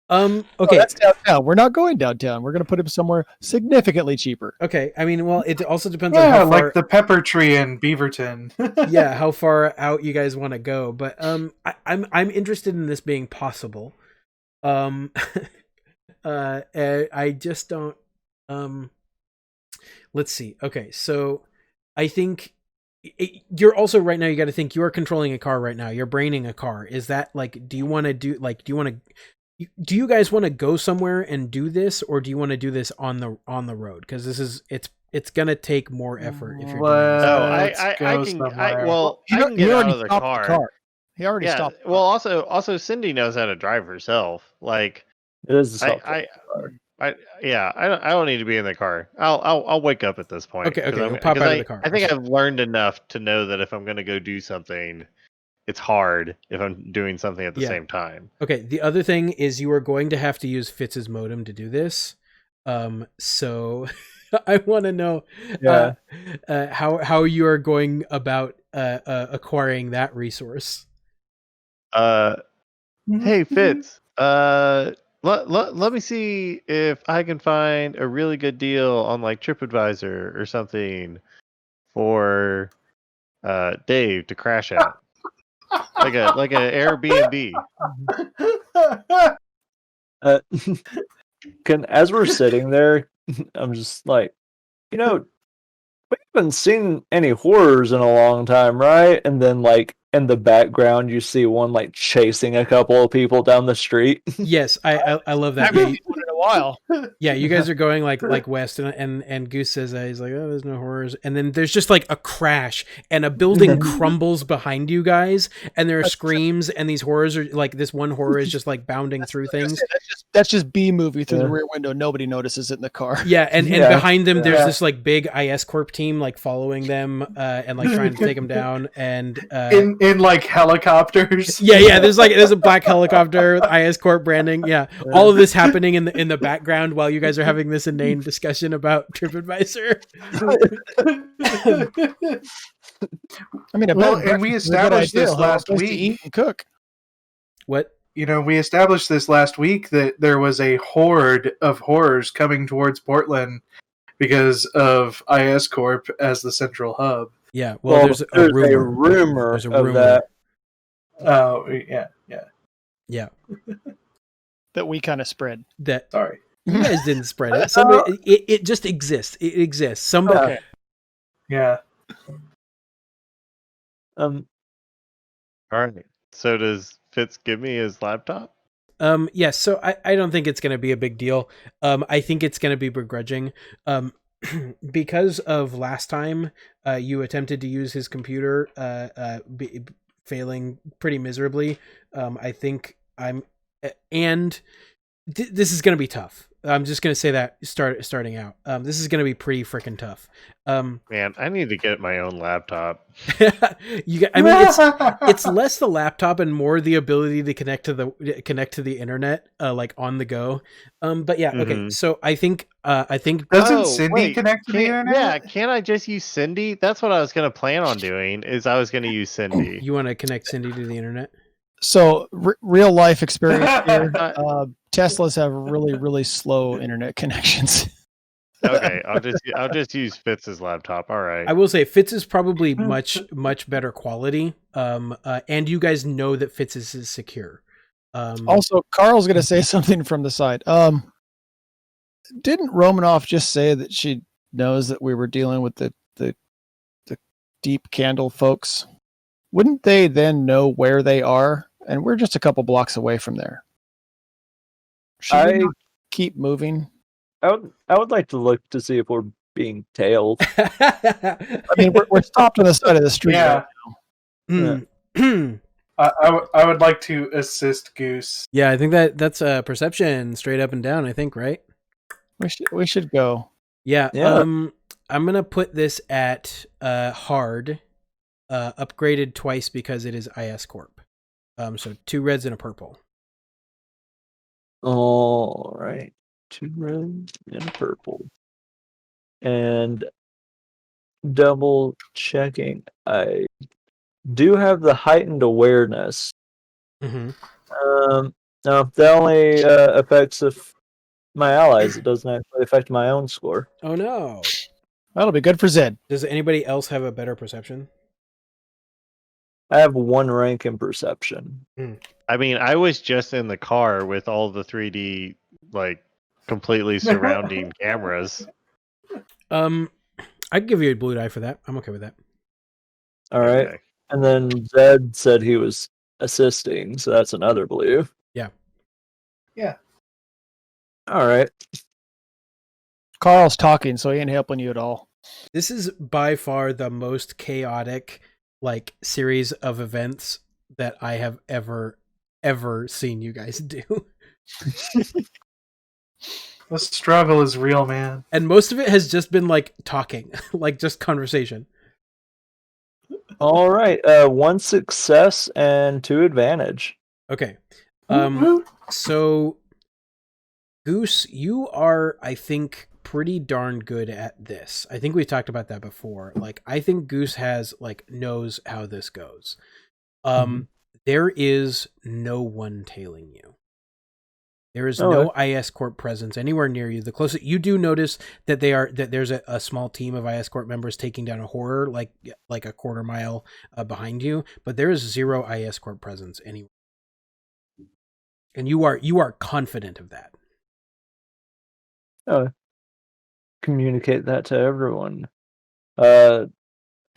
Oh, Okay, that's downtown. We're not going downtown. We're going to put him somewhere significantly cheaper. okay. I mean, well, it also depends on Yeah, how far. like the pepper tree in Beaverton. Yeah, how far out you guys want to go. But I'm interested in this being possible. I just don't. Let's see. Okay, so I think you're also right now. You got to think you are controlling a car right now. You're braining a car. Is that like? Do you want to do like? Do you guys want to go somewhere and do this, or do you want to do this on the road? Because it's gonna take more effort if you're doing this. No, Let's I go can. somewhere. I can get out of the stopped car. He already Yeah. stopped. Well, also Cindy knows how to drive herself. Like, It is the I don't need to be in the car. I'll wake up at this point. Okay, 'cause we'll pop out of the car. I think I've learned enough to know that if I'm going to go do something, it's hard if I'm doing something at the Yeah. same time. Okay, the other thing is you are going to have to use Fitz's modem to do this. So I want to know how you are going about acquiring that resource. Hey Fitz, let me see if I can find a really good deal on like TripAdvisor or something for Dave to crash at. like a Airbnb. As we're sitting there, I'm just like, we haven't seen any horrors in a long time, right? And then like in the background, you see one like chasing a couple of people down the street. Yes, I love that. Haven't seen one in a while. Yeah, you guys are going like west, and Goose says he's like, oh, there's no horrors, and then there's just like a crash, and a building crumbles behind you guys, and there are screams, and these horrors are like this one horror is just like bounding through things. That's just B movie through the rear window. Nobody notices it in the car. Yeah, and Yeah. behind them there's this like big ISCorp team like following them and like trying to take them down, and in like helicopters. yeah, there's a black helicopter with ISCorp branding. Yeah, all of this happening in the background while you guys are having this inane discussion about TripAdvisor. I mean, And we established this last week. Eat and cook. What? We established this last week that there was a horde of horrors coming towards Portland because of ISCorp as the central hub. Yeah, well, there's a rumor. There's a rumor of that. Oh, yeah. Yeah, That we kind of spread. that Sorry. you guys didn't spread it. Somebody, it just exists. It exists. Somebody. Okay. Yeah. All right. So does Fitz give me his laptop? Yes, so I don't think it's going to be a big deal. I think it's going to be begrudging. Because of last time you attempted to use his computer, failing pretty miserably. I think this is going to be tough. I'm just going to say that starting out. This is going to be pretty freaking tough. Man, I need to get my own laptop. It's less the laptop and more the ability to connect to the internet, like on the go. But yeah, okay. So I think Doesn't Cindy connect to the internet? Yeah, can't I just use Cindy? That's what I was going to plan on doing. I was going to use Cindy. you want to connect Cindy to the internet. So real life experience here. Teslas have really, really slow internet connections. Okay, I'll just use Fitz's laptop. All right. I will say Fitz is probably much better quality. And you guys know that Fitz's is secure. Also, Carl's going to say something from the side. Didn't Romanoff just say that she knows that we were dealing with the Deep Candle folks? Wouldn't they then know where they are and we're just a couple blocks away from there. Should we not keep moving? I would like to look to see if we're being tailed. I mean, we're stopped on the side of the street. Yeah. Right I would like to assist Goose. Yeah, I think that's a perception straight up and down, I think, right? we should go. Yeah. Yeah. I'm gonna put this at hard, upgraded twice because it is ISCorp. So 2 reds and a purple. All right. 2 reds and a purple. And double checking. I do have the heightened awareness. Mm-hmm. No, that only affects my allies. It doesn't actually affect my own score. Oh no! That'll be good for Zed. Does anybody else have a better perception? I have 1 rank in perception. I mean, I was just in the car with all the 3D, like, completely surrounding cameras. I'd give you a blue die for that. I'm okay with that. All right. Okay. And then Zed said he was assisting, so that's another blue. Yeah. Yeah. All right. Carl's talking, so he ain't helping you at all. This is by far the most chaotic, like, series of events that I have ever seen you guys do. The struggle is real, man. And most of it has just been like talking, like just conversation. All right. 1 success and 2 advantage. Okay. Woo-woo. So Goose, you are, I think, pretty darn good at this. I think we've talked about that before. Like, I think Goose knows how this goes. There is no one tailing you. There is no ISCorp presence anywhere near you. The closest you do notice that there's a small team of ISCorp members taking down a horror like a quarter mile behind you, but there is 0 ISCorp presence anywhere. And you are confident of that. Communicate that to everyone. I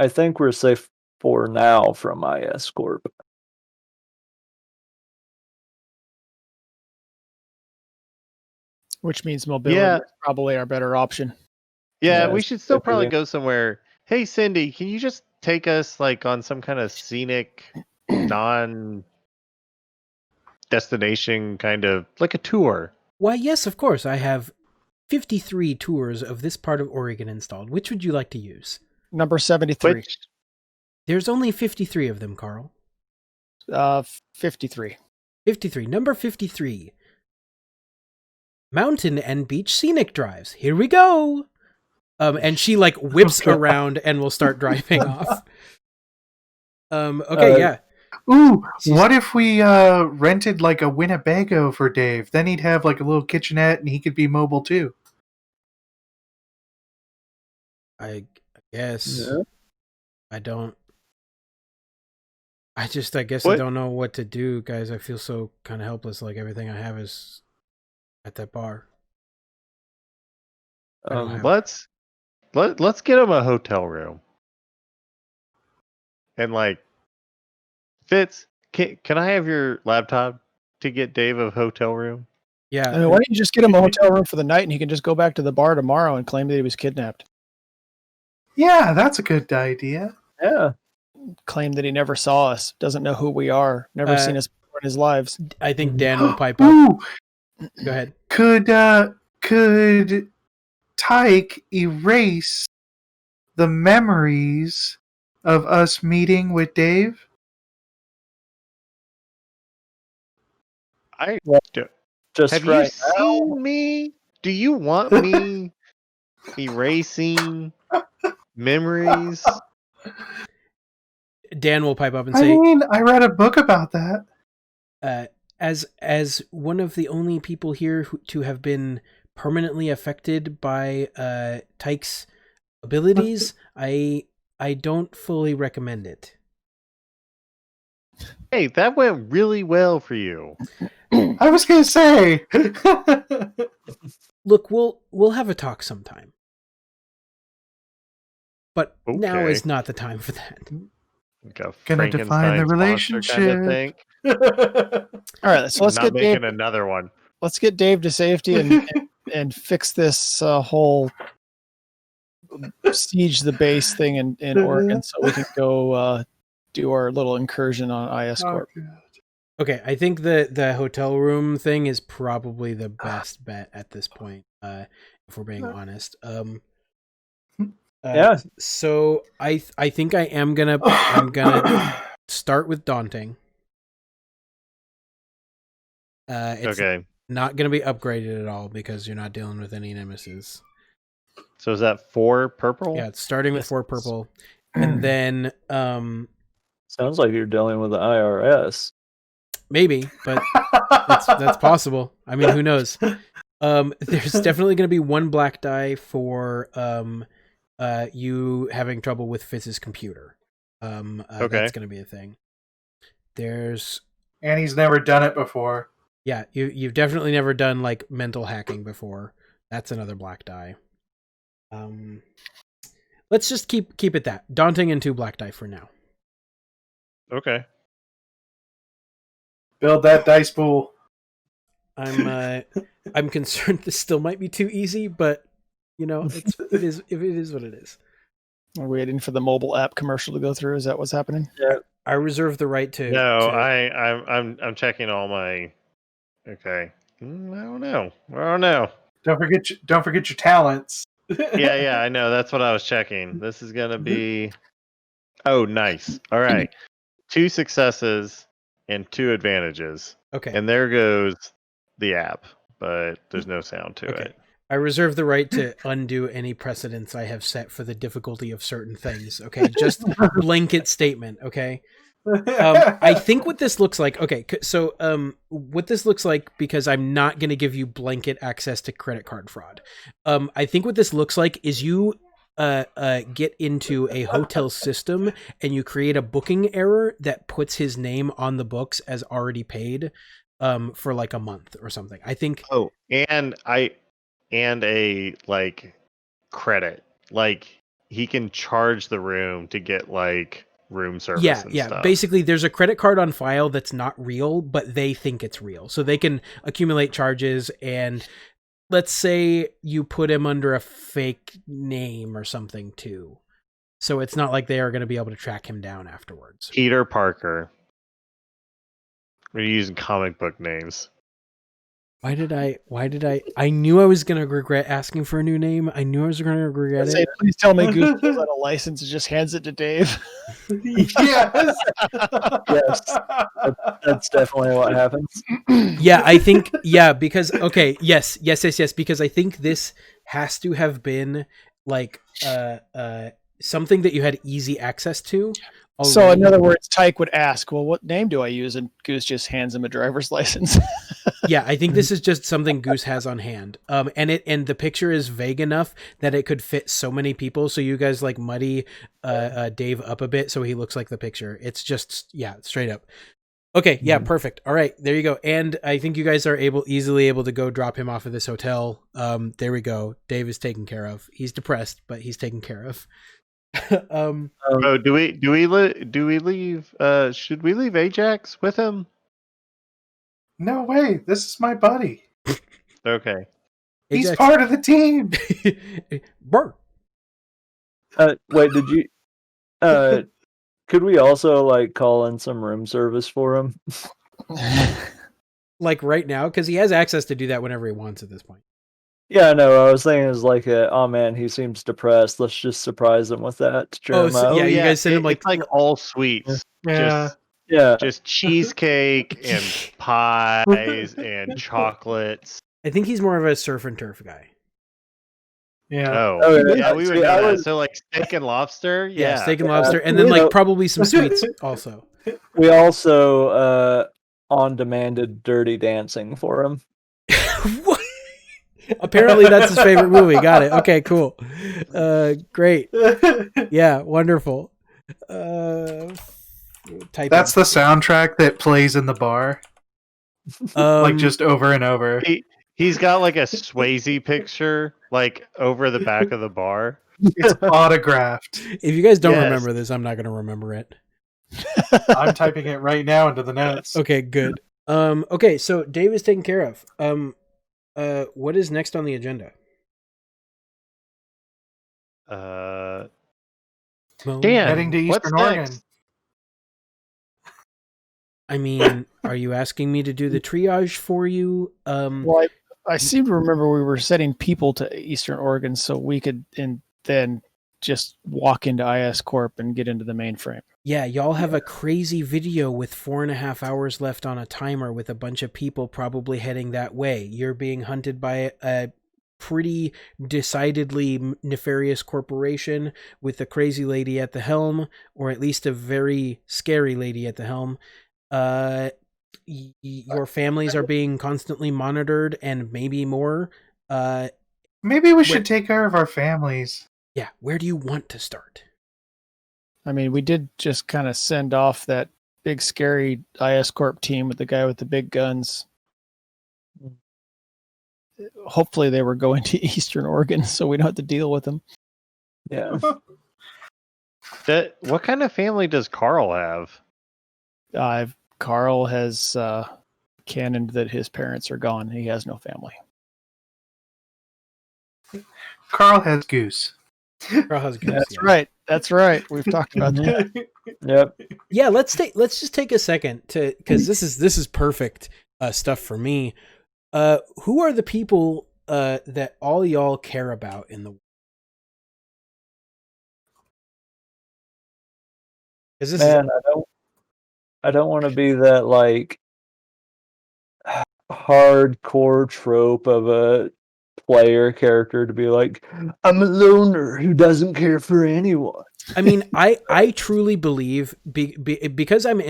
think we're safe for now from ISCorp. Which means mobility is probably our better option. Yeah, Yeah, we should still probably definitely. go somewhere. Hey, Cindy, can you just take us like on some kind of scenic, non-destination kind of like a tour? Why, yes, of course. I have 53 tours of this part of Oregon installed. Which would you like to use? Number 73. Which, There's only 53 of them, Carl. 53. 53. Number 53. Mountain and beach scenic drives. Here we go. And she like whips around and will start driving off. Okay, yeah. Ooh, what if we rented like a Winnebago for Dave? Then he'd have like a little kitchenette and he could be mobile too. I guess. Yeah. I guess I What? don't know what to do, guys. I feel so kind of helpless. Like everything I have is at that bar. I don't have- let's get him a hotel room. And like, Fitz, can I have your laptop to get Dave a hotel room? Yeah. I mean, why don't you just get him a hotel room for the night and he can just go back to the bar tomorrow and claim that he was kidnapped? Yeah, that's a good idea. Yeah. Claim that he never saw us, doesn't know who we are, never seen us before in his lives. I think Dan will pipe up. Ooh, Go ahead. could Tyke erase the memories of us meeting with Dave? Just Have right you seen me? Do you want me erasing memories? Dan will pipe up and I say, mean, I read a book about that. as one of the only people here to have been permanently affected by Tyke's abilities, I don't fully recommend it. Hey, that went really well for you. I was gonna say. Look, we'll have a talk sometime. But now Okay. is not the time for that. Like a Gonna define the Frankenstein's monster kind of relationship. thing. All right, so let's Not get making Dave. another one. Let's get Dave to safety and fix this whole siege the base thing in Oregon, so we can go do our little incursion on ISCorp. Okay, I think the hotel room thing is probably the best bet at this point, if we're being honest. Yeah. So I think I'm gonna start with daunting. It's Okay. not gonna be upgraded at all because you're not dealing with any nemesis. So is that 4 purple? Yeah, it's starting with 4 purple, and then Sounds like you're dealing with the IRS. maybe, but that's possible. I mean, who knows? There's definitely going to be 1 black die for you having trouble with Fizz's computer. Okay. That's going to be a thing. There's And he's never done it before. yeah, you've definitely never done like mental hacking before. That's another black die. Let's just keep it that daunting and 2 black die for now. Okay. Build that dice pool. I'm concerned this still might be too easy, but you know, it is what it is. We're waiting for the mobile app commercial to go through. Is that what's happening? Yeah. I reserve the right to. No, I'm checking all my. Okay. I don't know. Don't forget your talents. Yeah, I know. That's what I was checking. This is gonna be. Oh, nice. All right. 2 successes and 2 advantages, Okay. and there goes the app, but there's no sound to Okay. it. I reserve the right to undo any precedents I have set for the difficulty of certain things. Okay, just blanket statement. Okay. I think what this looks like. Okay, so what this looks like, because I'm not going to give you blanket access to credit card fraud. I think what this looks like is you get into a hotel system and you create a booking error that puts his name on the books as already paid for like a month or something. I think. Oh, and a like credit, like he can charge the room to get like room service. Yeah. Stuff. Basically, there's a credit card on file that's not real, but they think it's real, so they can accumulate charges. And let's say you put him under a fake name or something too, so it's not like they are going to be able to track him down afterwards. Peter Parker. We're using comic book names. Why did I knew I was going to regret asking for a new name. I knew I was going to regret Say, it. please tell me Goose pulls out a license and just hands it to Dave. Yes. Yes. That's definitely what happens. Yeah, I think, because, okay, yes, because I think this has to have been like something that you had easy access to. So, already. in other words, Tyke would ask, well, what name do I use? And Goose just hands him a driver's license. Yeah, I think this is just something Goose has on hand. And the picture is vague enough that it could fit so many people. So you guys like muddy Dave up a bit so he looks like the picture. It's just, straight up. Okay, yeah, perfect. All right, there you go. And I think you guys are easily able to go drop him off at this hotel. There we go. Dave is taken care of. He's depressed, but he's taken care of. Do we leave? Should we leave Ajax with him? No way. This is my buddy. Okay. He's Ajax- part of the team. Burr. Wait, did you? Could we also like call in some room service for him? Like right now, because he has access to do that whenever he wants at this point. Yeah, no, I was thinking is like, oh man, he seems depressed. Let's just surprise him with that to cheer him so- up. yeah, you guys send him it's like all sweets. Yeah. Yeah. Just cheesecake and pies and chocolates. I think he's more of a surf and turf guy. Yeah. Oh, Yeah, we would do see, I that. was- So like steak and lobster. Yeah, Yeah. steak and lobster, and then You like know- probably some sweets also. We also on-demanded Dirty Dancing for him. What? Apparently that's his favorite movie. Got it. Okay, cool. Great. Yeah, wonderful. Type That's the soundtrack that plays in the bar, like just over and over. He's got like a Swayze picture like over the back of the bar. It's autographed. If you guys don't Yes. remember this, I'm not going to remember it. I'm typing it right now into the notes. Okay, good. Okay, so Dave is taken care of. What is next on the agenda? Well, Dan, Heading to what's Eastern Oregon. next? I mean, are you asking me to do the triage for you? Well, I seem to remember we were sending people to Eastern Oregon so we could and then just walk into ISCorp and get into the mainframe. Yeah, y'all have a crazy video with 4.5 hours left on a timer with a bunch of people probably heading that way. You're being hunted by a pretty decidedly nefarious corporation with a crazy lady at the helm, or at least a very scary lady at the helm. Your families are being constantly monitored and maybe more. Maybe we should take care of our families. Yeah, where do you want to start? I mean, we did just kind of send off that big scary ISCorp team with the guy with the big guns. Hopefully they were going to Eastern Oregon so we don't have to deal with them. Yeah. What kind of family does Carl have? Carl has canoned that his parents are gone. He has no family. Carl has Goose. Carl has Goose, That's yeah. right. That's right. We've talked about that. Yep. Yeah, let's just take a second to, because this is perfect stuff for me. Who are the people that all y'all care about in the world? Is this Man, I don't want to be that like hardcore trope of a player character to be like, I'm a loner who doesn't care for anyone. I mean, I truly believe because I'm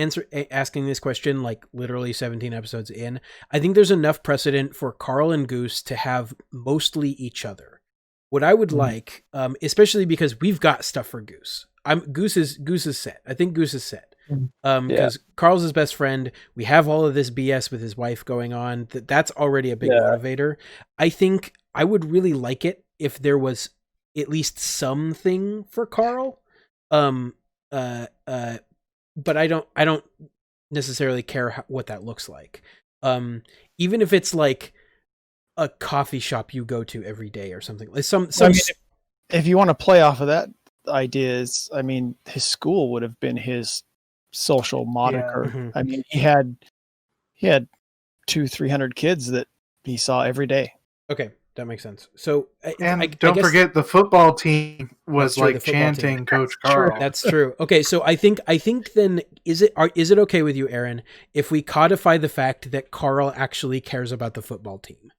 asking this question like literally 17 episodes in, I think there's enough precedent for Carl and Goose to have mostly each other. What I would like, especially because we've got stuff for Goose. Goose is set. I think Goose is set. Because Carl's his best friend. We have all of this BS with his wife going on. That's already a big motivator. I think I would really like it if there was at least something for Carl. But I don't necessarily care what that looks like. Even if it's like a coffee shop you go to every day or something. Like some I mean, if you want to play off of that idea, I mean, his school would have been his social moniker. Yeah. Mm-hmm. I mean, he had 200-300 kids that he saw every day. Okay, that makes sense. So, and don't forget the football team was like chanting Coach Carl. That's true. Okay, so I think then is it okay with you, Aaron, if we codify the fact that Carl actually cares about the football team?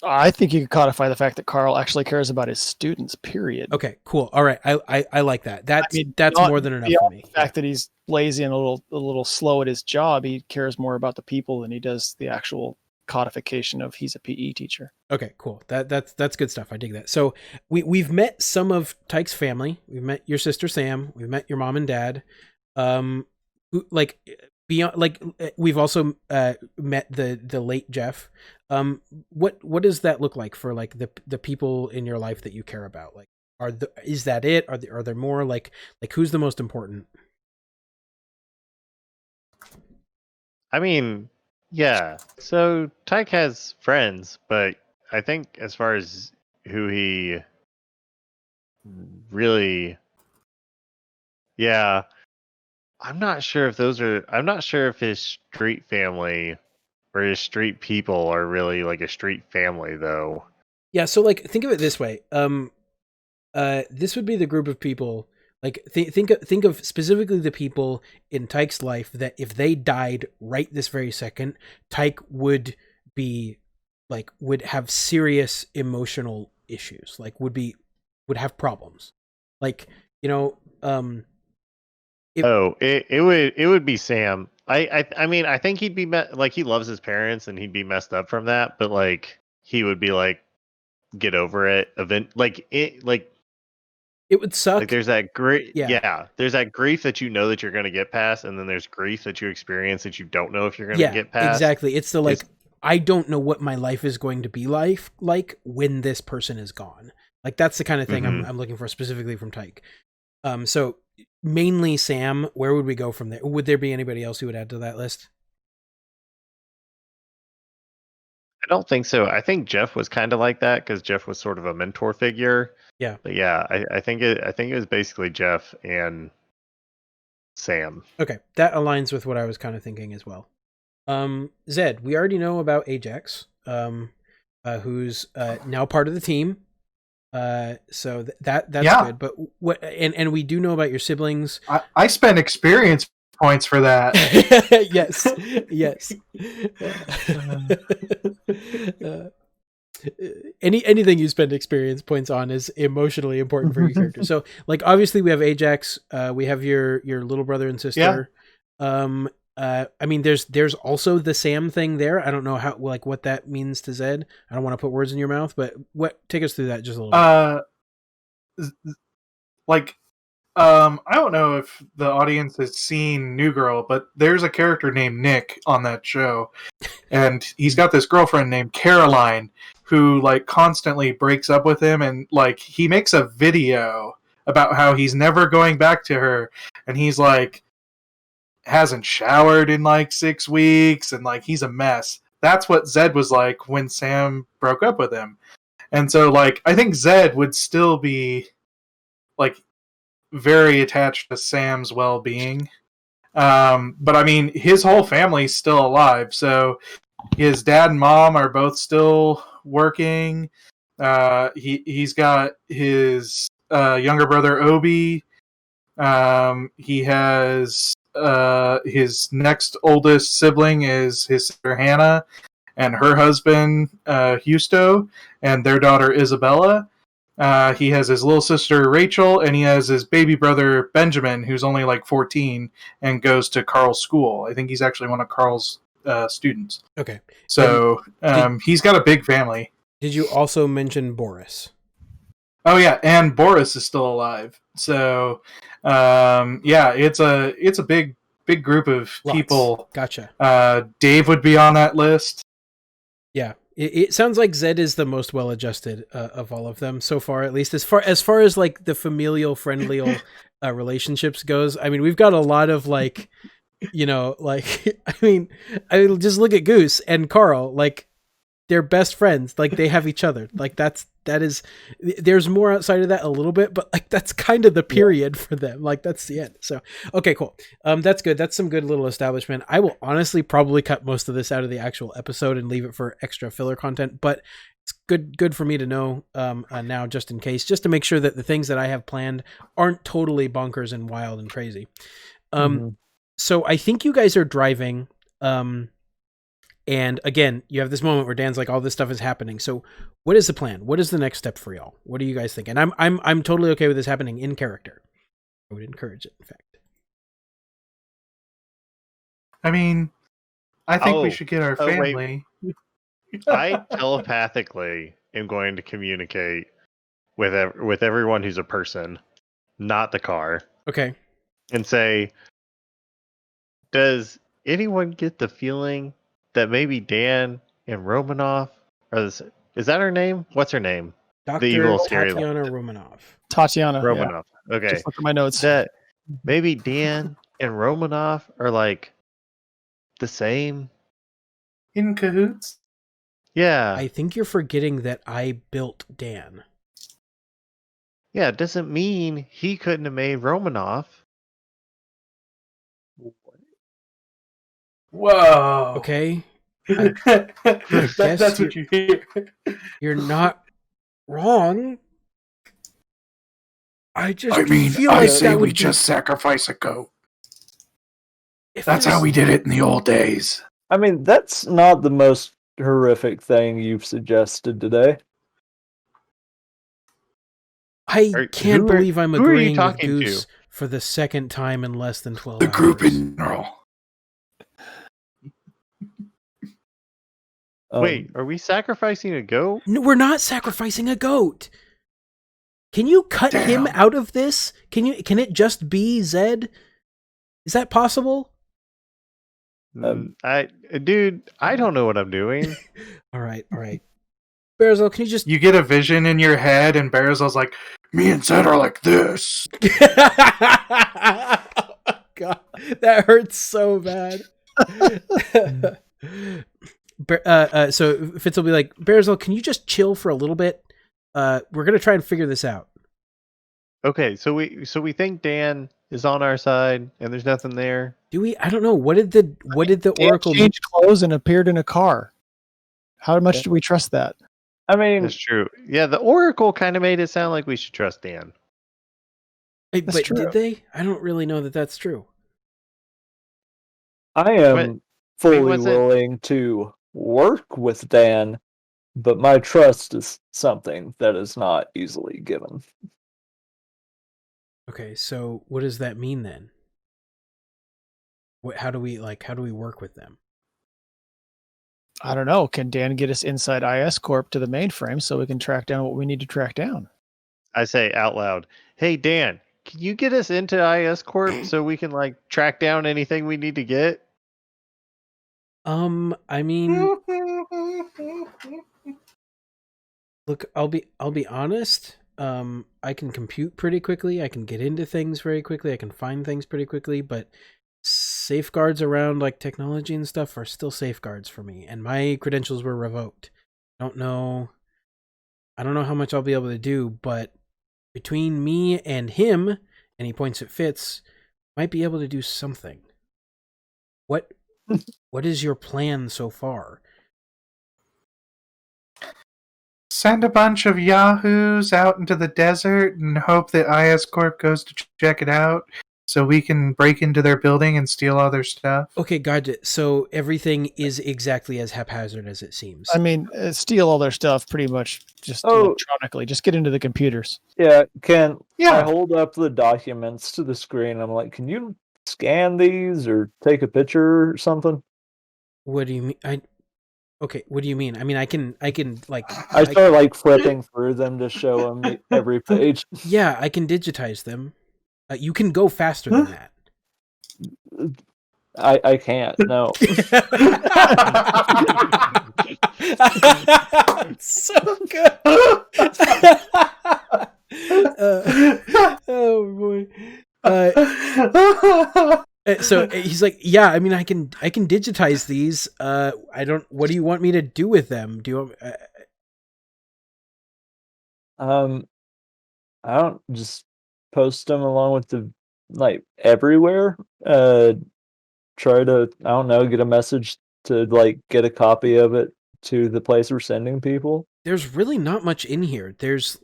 I think you could codify the fact that Carl actually cares about his students, period. Okay, cool. All right. I like that. That's more than enough for me. The fact that he's lazy and a little slow at his job, he cares more about the people than he does the actual codification of he's a PE teacher. Okay, cool. That's good stuff. I dig that. So we've met some of Tyke's family. We've met your sister Sam. We've met your mom and dad. Like beyond, like we've also met the late Jeff. What does that look like for like the people in your life that you care about? Like, is that it? Are there more? Like who's the most important? I mean, yeah. So Tyke has friends, but I think as far as who he really, I'm not sure if his street family or his street people are really like a street family though. Yeah, so like think of it this way. This would be the group of people, like think of specifically the people in Tyke's life that if they died right this very second, Tyke would have serious emotional issues, like would have problems. Like, you know, it would be Sam. I mean, I think he'd be like, he loves his parents and he'd be messed up from that, but like he would be like, get over it. It would suck. Like there's that there's that grief that you know that you're going to get past, and then there's grief that you experience that you don't know if you're going to get past. Exactly. It's I don't know what my life is going to be like when this person is gone. Like that's the kind of thing I'm looking for specifically from Tyke. So mainly Sam. Where would we go from there? Would there be anybody else who would add to that list? I don't think so. I think Jeff was kind of like that because Jeff was sort of a mentor figure. Yeah. But yeah, I think it was basically Jeff and Sam. Okay, that aligns with what I was kind of thinking as well. Zed, we already know about Ajax, who's now part of the team. So that's good. But what? And we do know about your siblings. I spent experience points for that. Yes, yes. Anything you spend experience points on is emotionally important for your character. So, like, obviously, we have Ajax. We have your little brother and sister. Yeah. I mean, there's also the Sam thing there. I don't know how what that means to Zed. I don't want to put words in your mouth, but take us through that just a little bit. I don't know if the audience has seen New Girl, but there's a character named Nick on that show, and he's got this girlfriend named Caroline who like constantly breaks up with him, and like he makes a video about how he's never going back to her, and he's like hasn't showered in like 6 weeks, and like he's a mess. That's what Zed was like when Sam broke up with him. And so like I think Zed would still be like very attached to Sam's well-being. But I mean, his whole family's still alive. So his dad and mom are both still working. He's got his younger brother Obi. He has his next oldest sibling is his sister Hannah and her husband Husto and their daughter Isabella. He has his little sister Rachel, and he has his baby brother Benjamin, who's only like 14 and goes to Carl's school. I think he's actually one of Carl's students. Okay. So he's got a big family. Did you also mention Boris? Oh yeah, and Boris is still alive. So yeah, it's a big group of people. Gotcha. Dave would be on that list. Yeah. It sounds like Zed is the most well-adjusted of all of them so far, at least as far as like the familial, friendly relationships goes. I mean, we've got a lot of like, like I mean, just look at Goose and Carl. Like, they're best friends. Like, they have each other. Like, there's more outside of that a little bit, but like that's kind of the period for them. Like, that's the end. So okay, cool. That's good. That's some good little establishment. I will honestly probably cut most of this out of the actual episode and leave it for extra filler content, but it's good for me to know now, just in case, just to make sure that the things that I have planned aren't totally bonkers and wild and crazy. So I think you guys are driving. And again, you have this moment where Dan's like, all this stuff is happening. So what is the plan? What is the next step for y'all? What do you guys think? And I'm totally okay with this happening in character. I would encourage it, in fact. I mean, I think we should get our family. I telepathically am going to communicate with everyone who's a person, not the car. Okay. And say, does anyone get the feeling that maybe Dan and Romanoff is that her name? What's her name? Dr. Tatiana Romanoff. Tatiana Romanoff. Yeah. Okay. Just look at my notes. That maybe Dan and Romanoff are like the same. In cahoots? Yeah. I think you're forgetting that I built Dan. Yeah, it doesn't mean he couldn't have made Romanoff. Whoa. Okay. That's what you hear. You're not wrong. I say we just sacrifice a goat. That's how we did it in the old days. I mean, that's not the most horrific thing you've suggested today. I can't believe I'm agreeing with Goose for the second time in less than 12 hours. The group in general. Wait, are we sacrificing a goat? No, we're not sacrificing a goat. Can you cut him out of this? Can it just be Zed? Is that possible? I don't know what I'm doing. All right. Barazil, can you just... You get a vision in your head, and Barazil's like, Me and Zed are like this. God, that hurts so bad. So Fitz will be like, Bearsel, can you just chill for a little bit? We're gonna try and figure this out. Okay, so we think Dan is on our side, and there's nothing there. Do we? I don't know. What did the Dan Oracle changed clothes and appeared in a car. How much do we trust that? I mean, That's true. Yeah, the Oracle kind of made it sound like we should trust Dan. But That's true. did they? I don't really know that that's true. I am But- fully was it- willing to work with Dan, but my trust is something that is not easily given. Okay, so what does that mean then? How do we work with them? I don't know. Can Dan get us inside ISCorp to the mainframe so we can track down what we need to track down? I say out loud, "Hey Dan, can you get us into ISCorp so we can like track down anything we need to get?" I mean, look, I'll be honest. I can compute pretty quickly. I can get into things very quickly. I can find things pretty quickly, but safeguards around like technology and stuff are still safeguards for me. And my credentials were revoked. I don't know how much I'll be able to do, but between me and him, and he points at Fitz, might be able to do something. What is your plan so far? Send a bunch of yahoos out into the desert and hope that ISCorp goes to check it out so we can break into their building and steal all their stuff. Okay, gotcha. So everything is exactly as haphazard as it seems. I mean, steal all their stuff pretty much just electronically. Just get into the computers. Yeah, I Yeah. hold up the documents to the screen? I'm like, can you scan these or take a picture or something? What do you mean? Okay, what do you mean? I mean, I can like. I start like flipping through them to show them every page. Yeah, I can digitize them. You can go faster than that. I can't. No. So good. Oh boy. So he's like, yeah, I mean, I can digitize these. What do you want me to do with them? Do you want, I don't just post them along with the like everywhere. Try to, I don't know, get a message to like get a copy of it to the place we're sending people. there's really not much in here. There's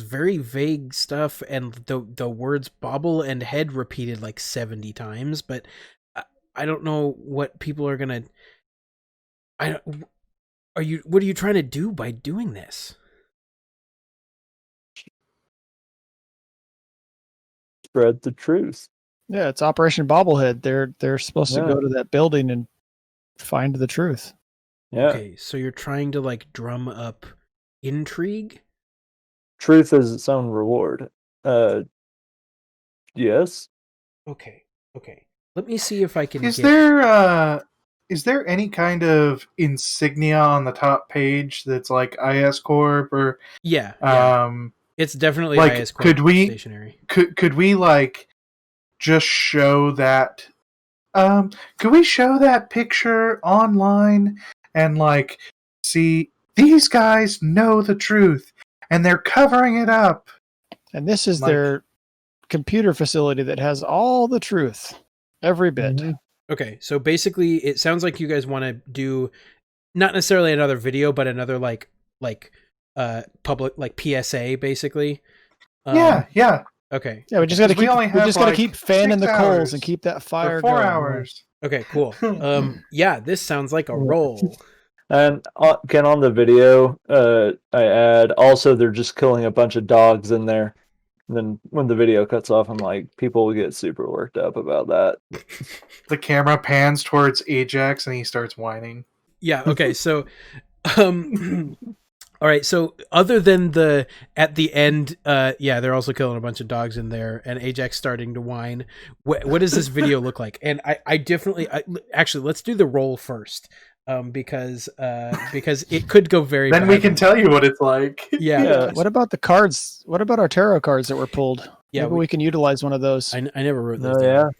very vague stuff, and the words bobble and head repeated like 70 times, but I don't know what people are gonna. What are you trying to do by doing this? Spread the truth. Yeah, it's Operation Bobblehead. They're supposed to Yeah. go to that building and find the truth. Yeah. Okay, so you're trying to like drum up intrigue? Truth is its own reward. Yes. Okay. Let me see if I can Is there any kind of insignia on the top page that's like ISCorp or Yeah. It's definitely like, ISCorp stationary. could we like just show that could we show that picture online and like see these guys know the truth and they're covering it up? And this is Like- their computer facility that has all the truth, every bit. Mhm. Okay, so basically it sounds like you guys want to do not necessarily another video, but another like public like PSA basically. Yeah. Okay. Yeah, we just got to 'Cause we only have, like, keep fanning 6 the coals hours and keep that fire For 4 going. hours. Okay, cool. Yeah, this sounds like a roll. And Ken, on the video, I add also they're just killing a bunch of dogs in there. And then when the video cuts off, I'm like, people will get super worked up about that. The camera pans towards Ajax and he starts whining. Yeah, okay, so all right, so other than at the end, yeah, they're also killing a bunch of dogs in there, and Ajax starting to whine. What does this video look like? And I definitely, actually, let's do the roll first. because it could go very Then we badly. can tell you what it's like. Yeah. What about the cards? What about our tarot cards that were pulled? Yeah, Maybe we can utilize one of those. I never wrote No, those down.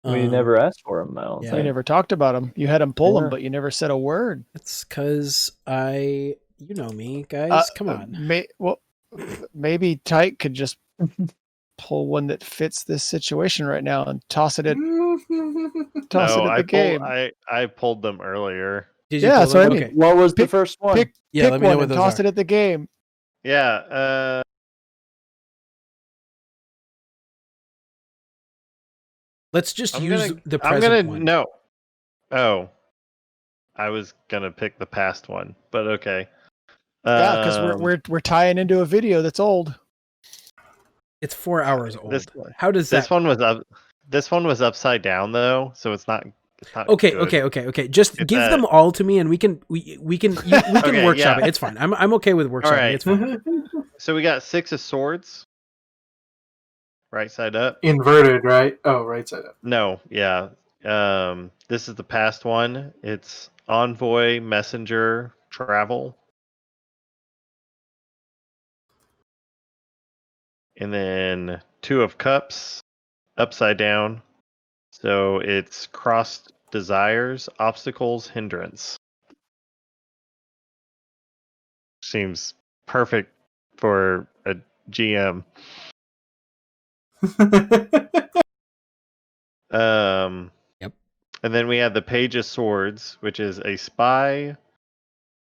we never asked for them. I don't yeah. We think. never talked about them. You had them pull them, Yeah. but you never said a word. It's because you know me, guys. Come on. Maybe Tyke could just pull one that fits this situation right now and toss it at the game. I pulled them earlier. Did you Yeah, pull so them? I mean, Okay. What was the Pick- first one? pick- Yeah, Pick let me know one what and those toss are. it at the game. Yeah. Let's just I'm use gonna, the I'm present gonna one. no. Oh, I was gonna pick the past one, but okay. Yeah, because we're tying into a video that's old. It's 4 hours old. This- How does this that? one was up. This one was upside down though, so it's not. It's not Okay, good. okay. Just It's give a- them all to me, and we can Okay, workshop yeah. it. It's fine. I'm okay with workshopping. right. It's fine. So we got 6 of swords. Right side up. Inverted, right? Oh, right side up. No, yeah. This is the past one. It's envoy, messenger, travel. And then 2 of cups, upside down. So it's crossed desires, obstacles, hindrance. Seems perfect for a GM. Yep. And then we have the Page of Swords, which is a spy,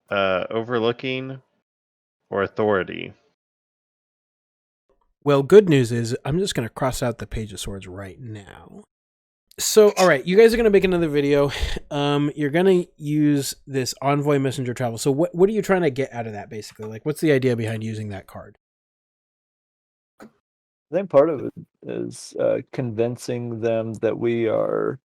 overlooking, or authority. Well, good news is I'm just going to cross out the Page of Swords right now. So, all right, you guys are going to make another video. You're going to use this Envoy Messenger Travel. So what are you trying to get out of that, basically? Like, what's the idea behind using that card? I think part of it is convincing them that we are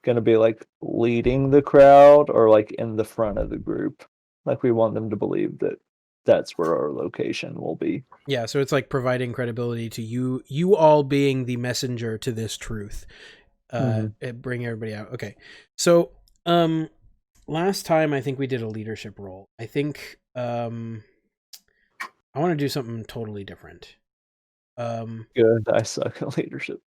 going to be like leading the crowd or like in the front of the group. Like we want them to believe that that's where our location will be. Yeah, so it's like providing credibility to you all being the messenger to this truth. Bring everybody out. Okay. So, last time I think we did a leadership role. I think I want to do something totally different. Good. I suck at leadership.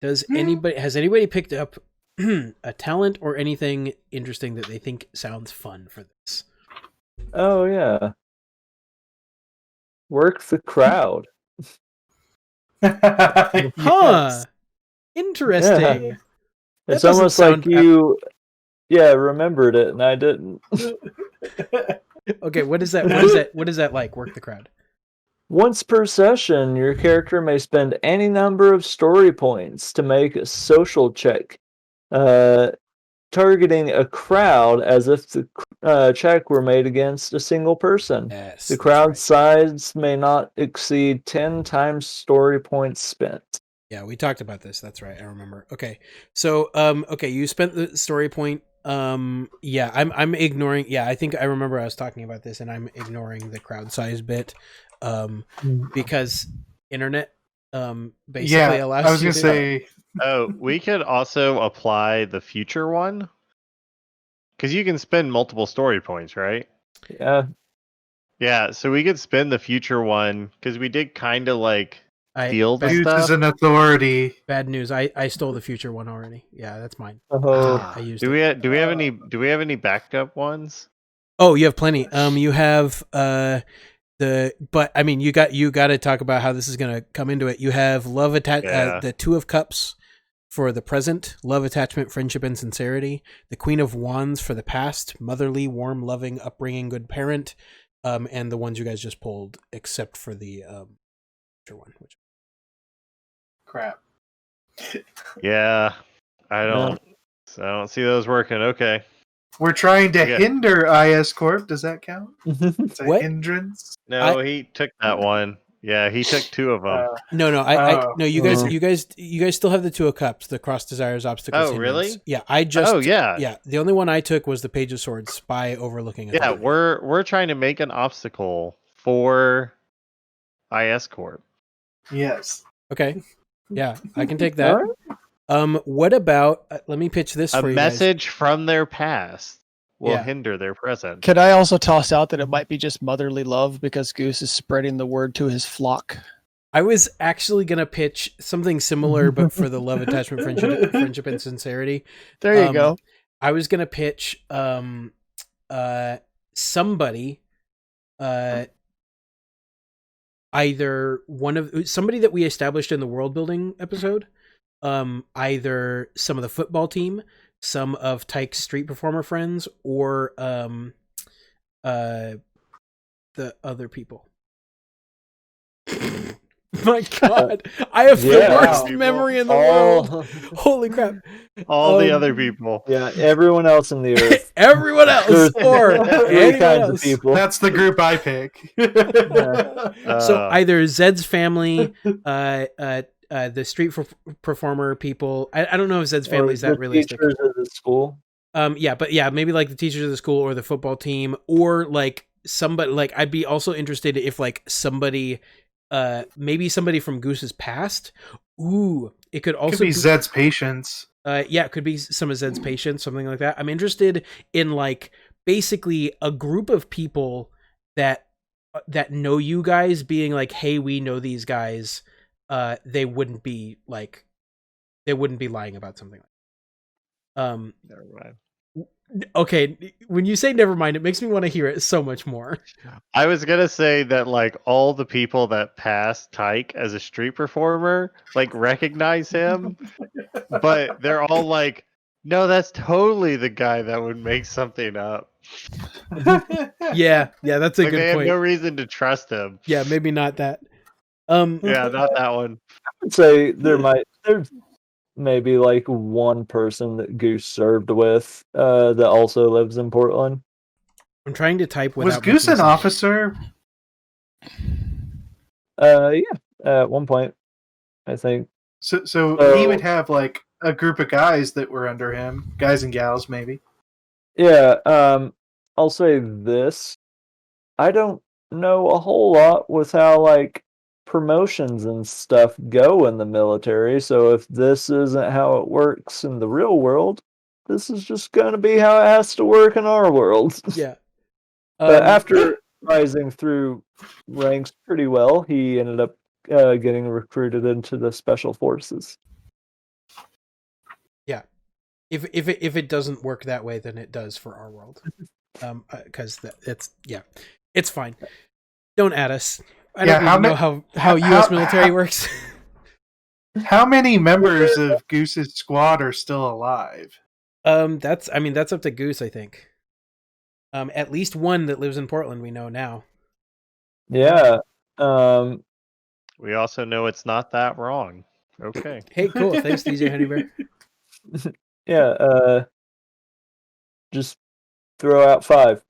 Has anybody picked up a talent or anything interesting that they think sounds fun for this? Oh yeah. Work the crowd. Huh. Yes. Interesting. Yeah. That It's doesn't almost like sound you remembered it and I didn't. Okay, what is that like? Work the crowd. Once per session, your character may spend any number of story points to make a social check, targeting a crowd as if the check were made against a single person. Yes. The crowd size may not exceed 10 times story points spent. Yeah, we talked about this. That's right. I remember. Okay. So, okay, you spent the story point. Yeah, I'm ignoring. Yeah, I think I remember I was talking about this and I'm ignoring the crowd size bit. Because internet, basically allows I was you gonna to say. Oh, we could also apply the future one. Because you can spend multiple story points, right? Yeah. Yeah, so we could spend the future one because we did kind of like steal the Goose stuff. is an authority. Bad news. I stole the future one already. Yeah, that's mine. Oh. I used Do it. we have any backup ones? Oh, you have plenty. You have but I mean, you got to talk about how this is going to come into it. You have love the 2 of Cups for the present, love, attachment, friendship, and sincerity. The Queen of Wands for the past, motherly, warm, loving, upbringing, good parent, and the ones you guys just pulled, except for the future one. Which... Crap. Yeah, I don't see those working. Okay. We're trying to Yeah. hinder ISCorp. Does that count? It's a What? hindrance. No, he took that one. Yeah, he took 2 of them. No, no. You guys still have the 2 of Cups, the cross desires, obstacles. Oh, hindrance. really? Yeah, I just. Oh, yeah. Yeah, the only one I took was the Page of Swords, spy overlooking. Yeah, authority. we're trying to make an obstacle for ISCorp. Yes. Okay. Yeah, I can take that. What about? Let me pitch this A for you guys. message from their past will Yeah. hinder their present. Could I also toss out that it might be just motherly love because Goose is spreading the word to his flock? I was actually gonna pitch something similar, but for the love, attachment, friendship, and sincerity. There you go. I was gonna pitch somebody, either somebody that we established in the world building episode, either some of the football team, some of Tyke's street performer friends, or the other people. My God, I have the worst memory in the world. Holy crap! All the other people. Yeah, everyone else in the earth. Everyone else, or Three anyone kinds else. of people. That's the group I pick. So either Zed's family, the street performer people. I don't know if Zed's family is that realistic. Teachers of the school. But maybe like the teachers of the school or the football team, or like somebody. Like I'd be also interested if like somebody, maybe somebody from Goose's past. Ooh, it could also be Zed's patients. It could be some of Zed's patients, something like that. I'm interested in like basically a group of people that know you guys being like, hey, we know these guys. They wouldn't be lying about something like Never mind. Okay, when you say never mind, it makes me want to hear it so much more. I was gonna say that like all the people that passed Tyke as a street performer like recognize him, but they're all like, no, that's totally the guy that would make something up. Yeah, that's a Like, good they point. have no reason to trust him. Yeah, maybe not that. Yeah, not that one. I'd say there's maybe like one person that Goose served with that also lives in Portland. I'm trying to type without. Was Goose an officer? Yeah, at one point, I think. So he would have like a group of guys that were under him, guys and gals, maybe. Yeah, I'll say this. I don't know a whole lot with how like promotions and stuff go in the military, so if this isn't how it works in the real world, this is just going to be how it has to work in our world. Yeah. But after rising through ranks pretty well, he ended up getting recruited into the special forces. Yeah. If it doesn't work that way, then it does for our world. Because it's fine. Don't add us. I don't even know how U.S. military works. How many members of Goose's squad are still alive? That's up to Goose, I think. At least one that lives in Portland, we know now. Yeah. We also know it's not that wrong. Okay. Hey, cool. Thanks, DJ Honeybear. Yeah. Just throw out five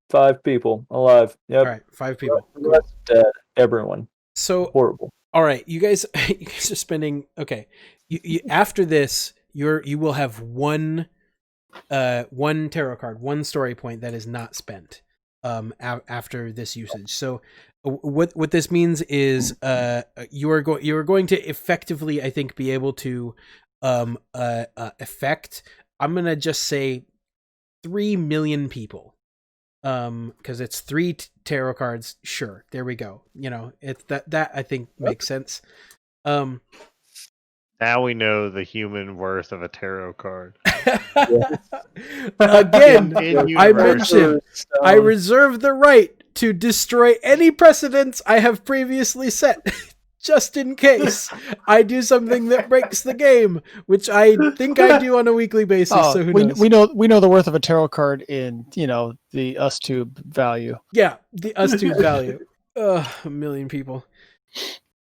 people alive. Yep. All right, 5 people. The rest dead. Everyone. So Horrible. All right, you guys are spending. Okay, you after this, you will have one tarot card, one story point that is not spent after this usage. So what this means is you are going to effectively, I think, be able to affect, I'm gonna just say 3 million people, because it's 3 tarot cards. Sure, there we go. You know, it's that I think makes sense. Now we know the human worth of a tarot card. Again, I mentioned I reserve the right to destroy any precedents I have previously set, just in case I do something that breaks the game, which I think I do on a weekly basis. So who knows? We know the worth of a tarot card in the USTube value. Yeah, the USTube value. 1 million people.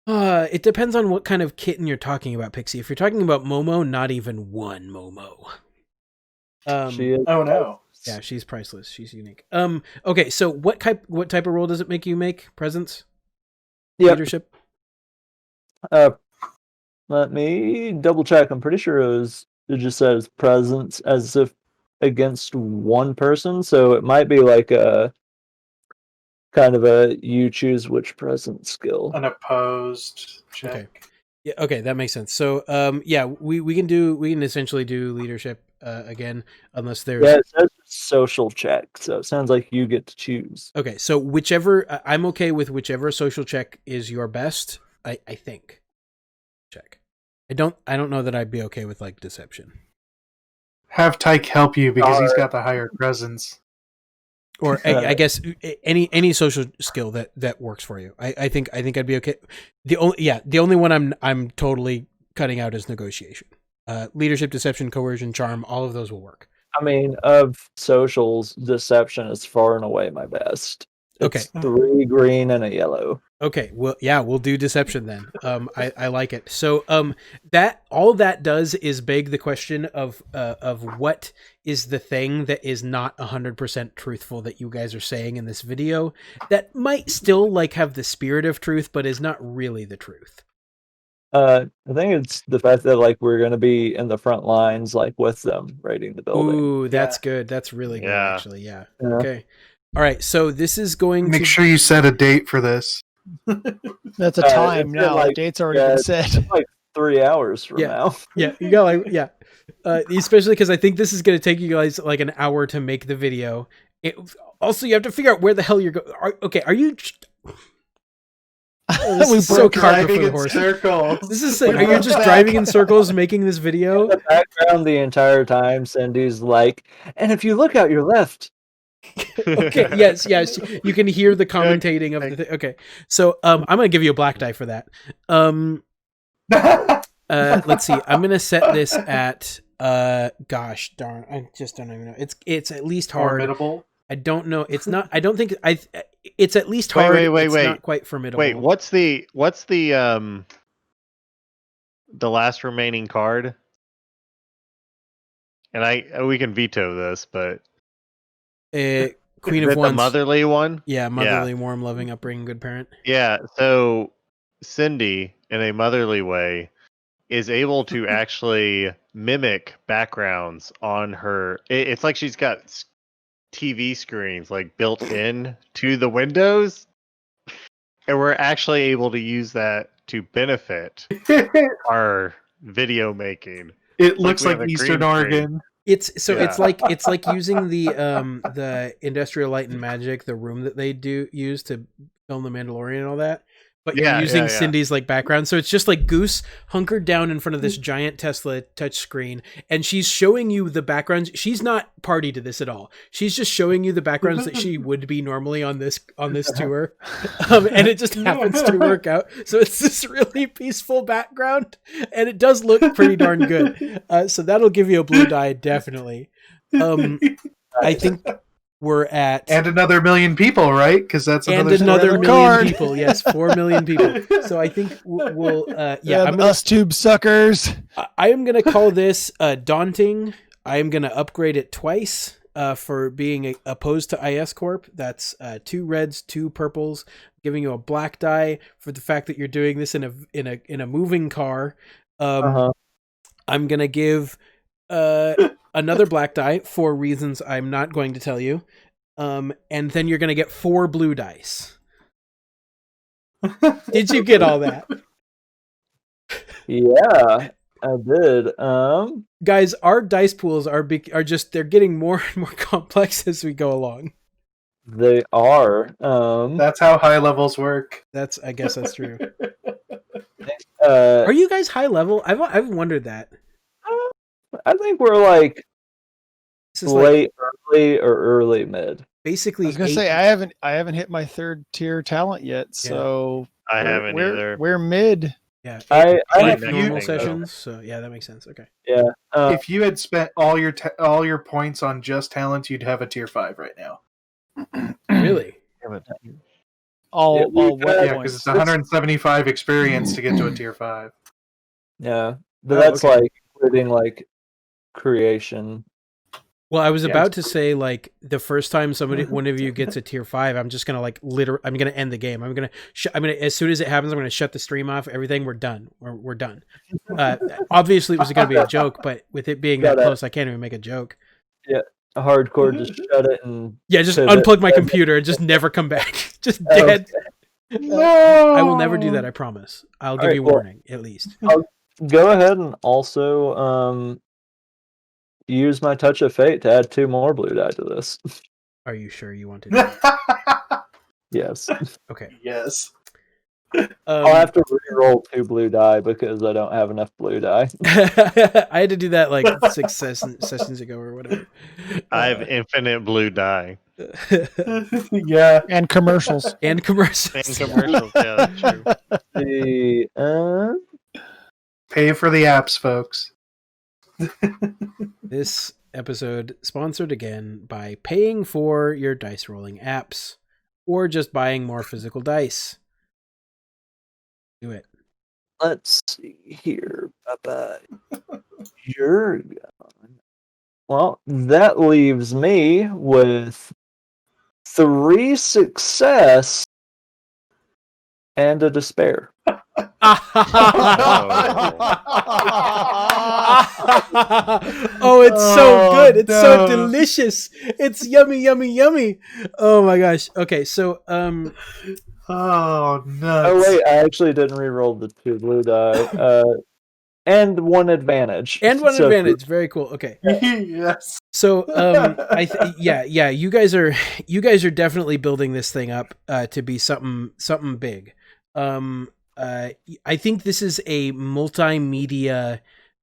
It depends on what kind of kitten you're talking about, Pixie. If you're talking about Momo, not even one Momo. She is. Oh no. Yeah, she's priceless. She's unique. Okay, so what type of role does it make you make? Presence? Yep. Leadership? Let me double check. I'm pretty sure it just says presence as if against one person, so it might be like a kind of a you choose which presence skill. An opposed check. Okay. Yeah, okay, that makes sense. So, yeah, we can essentially do leadership again, unless there's Yeah, it says social check, so it sounds like you get to choose. okay. So whichever I'm okay with whichever social check is your best. I think check. I don't know that I'd be okay with like deception Have Tyke help you because he's got the higher presence. or I guess any social skill that works for you. I think I'd be okay. The only one I'm totally cutting out is negotiation. Leadership, deception, coercion, charm, all of those will work. I mean, of socials, deception is far and away my best. It's 3 green and a yellow. Okay, well, yeah, we'll do deception then. I like it. So, that all that does is beg the question of what is the thing that is not 100% truthful that you guys are saying in this video that might still like have the spirit of truth, but is not really the truth. I think it's the fact that like we're gonna be in the front lines, like with them raiding the building. Ooh, that's good. That's really good, actually. Yeah. Yeah. Okay. All right. So this is going Make to sure you set a date for this. That's a time it's now. like- the date's already been set. It's like 3 hours from Yeah. now. Yeah, you got like especially because I think this is going to take you guys like an hour to make the video. Also, you have to figure out where the hell you're going. Okay, are you? Oh, this is so cart before the horse. Circles. This is are you just driving in circles making this video? In the background the entire time, Cindy's like, and if you look out your left. Okay, yes, you can hear the commentating of the thing. Okay, so I'm gonna give you a black die for that. Let's see. I'm gonna set this at gosh darn, I just don't even know. It's at least hard. Formidable. I don't know. It's not. I don't think. It's at least hard. Wait. It's not quite formidable. Wait, what's the last remaining card? And we can veto this, but Queen is of it Wands. the motherly one? Yeah, motherly, warm, loving, upbringing, good parent. Yeah. So Cindy, in a motherly way, is able to actually mimic backgrounds on her. It's like she's got TV screens like built in to the windows, and we're actually able to use that to benefit our video making. It looks we have like a Eastern green screen. Oregon. It's like using the Industrial Light and Magic, the room that they use to film The Mandalorian and all that. But you're using Cindy's like background, so it's just like Goose hunkered down in front of this giant Tesla touch screen, and she's showing you the backgrounds. She's not party to this at all. She's just showing you the backgrounds that she would be normally on this tour, and it just happens to work out. So it's this really peaceful background, and it does look pretty darn good. So that'll give you a blue die, definitely. I think we're at And another million people, right? Because that's and another million people. Yes, 4 million people. So I think we'll I'm us tube suckers. I am gonna call this daunting. I am gonna upgrade it twice for being opposed to ISCorp. That's 2 reds, 2 purples, giving you a black die for the fact that you're doing this in a moving car. I'm gonna give another black die for reasons I'm not going to tell you. And then you're going to get 4 blue dice. Did you get all that? Yeah, I did. Guys, our dice pools are just they're getting more and more complex as we go along. They are. That's how high levels work. I guess that's true. Are Are you guys high level? I've wondered that. I think we're like This is late early or early mid. basically I was gonna say I haven't hit my 3rd tier talent yet, so I haven't either. We're mid. Yeah, I eight have normal you- sessions. So yeah, that makes sense. Okay. Yeah. If you had spent all your points on just talent, you'd have a tier 5 right now. Really? All we what could- Yeah, points? because it's 175 experience to get to a tier 5. Yeah, but Oh, that's okay. like including like creation. Well, I was Yeah. about to say, like, the first time one of you gets a tier 5, I'm just gonna I'm gonna end the game. I'm gonna as soon as it happens, I'm gonna shut the stream off. Everything, we're done. We're done. Obviously, it was gonna be a joke, but with it being that close, I can't even make a joke. A hardcore just shut it and Yeah, just pivot. unplug my computer and just never come back. Just dead. No! I will never do that. I promise. I'll give Alright, you well- warning at least. Go ahead and also use my touch of fate to add 2 more blue die to this. Are you sure you want to do that? Yes. Okay. Yes. I'll have to re-roll 2 blue die because I don't have enough blue die. I had to do that like 6 sessions ago or whatever. I have infinite blue dye Yeah. And commercials. And commercials. and commercials. Yeah, that's true. The Pay for the apps, folks. This episode sponsored again by paying for your dice rolling apps or just buying more physical dice. Do it. let's see here. Bye-bye. You're gone. Well, that leaves me with 3 success and a despair. Oh, it's so good. It's so no. delicious. It's yummy, yummy, yummy. Oh my gosh. Okay, so Oh, nuts. Oh wait, I actually didn't re-roll the 2 blue die. And 1 advantage. and one So- advantage. Very cool. Okay. Yes. So yeah, you guys are definitely building this thing up to be something big. I think this is a multimedia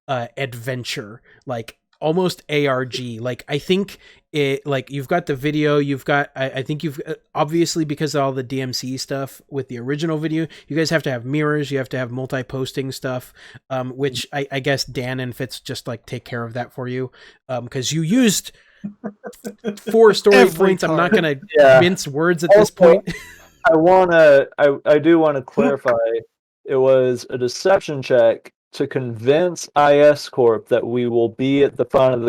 adventure, like almost ARG. Like I think it, like you've got the video, you've got I think you've obviously, because of all the DMC stuff with the original video, you guys have to have mirrors, you have to have multi-posting stuff, which I guess Dan and Fitz just like take care of that for you, because you used 4 story Every points. I'm not card. gonna Yeah. mince words at this Also, point. I do want to clarify. It was a deception check to convince ISCorp that we will be at the front of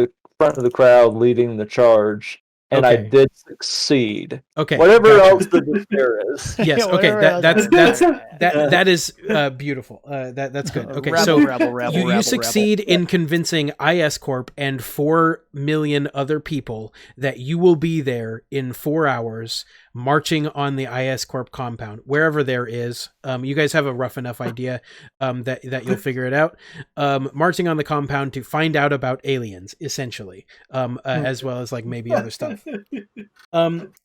the crowd leading the charge, and I Okay. did succeed. Okay. Whatever gotcha. else the despair is. Yes. Okay. Whatever That's else. that is beautiful. That's good. Okay. Rabble, So rabble, rabble, you rabble, succeed in convincing ISCorp and 4 million other people that you will be there in 4 hours, marching on the ISCorp compound, wherever there is. You guys have a rough enough idea that you'll figure it out. Marching on the compound to find out about aliens, essentially, as well as like maybe other stuff.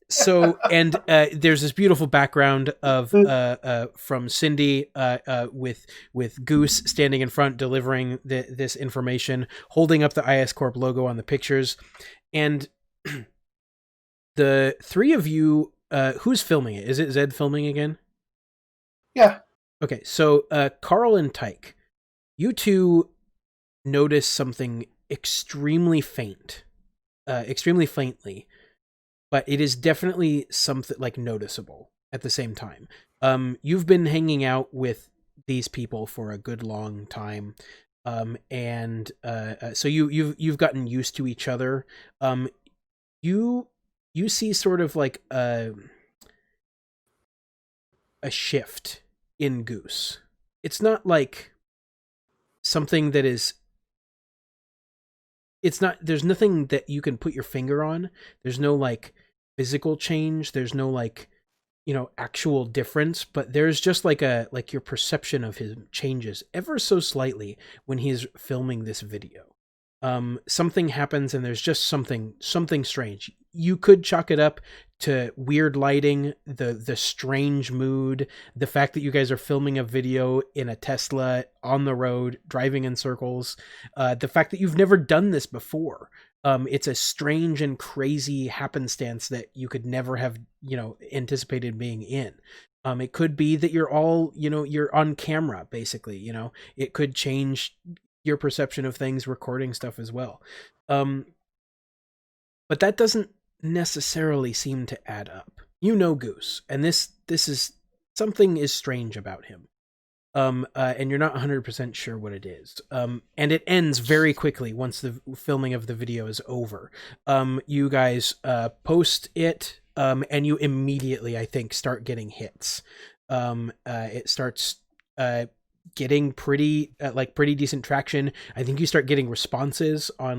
So and there's this beautiful background of from Cindy with Goose standing in front delivering this information, holding up the ISCorp logo on the pictures, and the 3 of you, who's filming it? Is it Zed filming again? Yeah. Okay, so Carl and Tyke, you two notice something extremely faintly, but it is definitely something like noticeable at the same time. You've been hanging out with these people for a good long time, and so you've gotten used to each other. You see sort of like a shift in Goose. It's not like something that is. It's not. There's nothing that you can put your finger on. There's no like physical change. There's no like, actual difference. But there's just like your perception of him changes ever so slightly when he's filming this video. Something happens and there's just something strange. You could chalk it up to weird lighting, the strange mood, the fact that you guys are filming a video in a Tesla on the road, driving in circles, the fact that you've never done this before. It's a strange and crazy happenstance that you could never have, anticipated being in. It could be that you're all, you're on camera, basically, it could change your perception of things, recording stuff as well. But that doesn't necessarily seem to add up. Goose, and this is something is strange about him. And you're not 100% sure what it is. And it ends very quickly once the filming of the video is over. You guys post it, and you immediately, I think, start getting hits. It starts getting pretty decent traction. I think you start getting responses on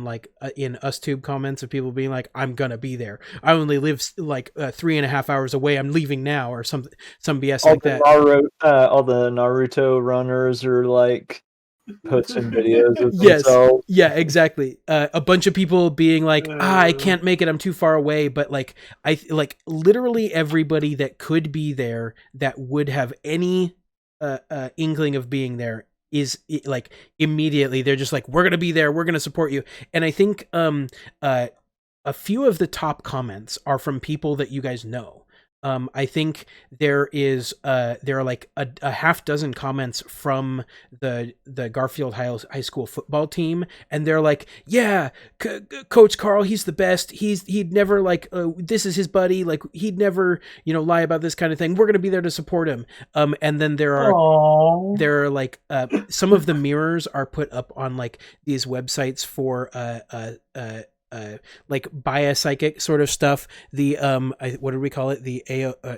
in UsTube comments of people being like, I'm gonna be there. I only live 3.5 hours away. I'm leaving now, or some BS like that. All the Naruto runners are like posting videos of Yes. themselves. Yeah, exactly. A bunch of people being like, I can't make it. I'm too far away. But literally everybody that could be there that would have any inkling of being there is immediately they're just like, we're gonna be there, we're gonna support you. And I think a few of the top comments are from people that you guys know. I think there are like a half dozen comments from the Garfield High School football team, and they're like, yeah, Coach Carl, he's the best. He'd never this is his buddy. Like, he'd never lie about this kind of thing. We're gonna be there to support him. And then there are some of the mirrors are put up on like these websites for like biopsychic sort of stuff. The what did we call it? The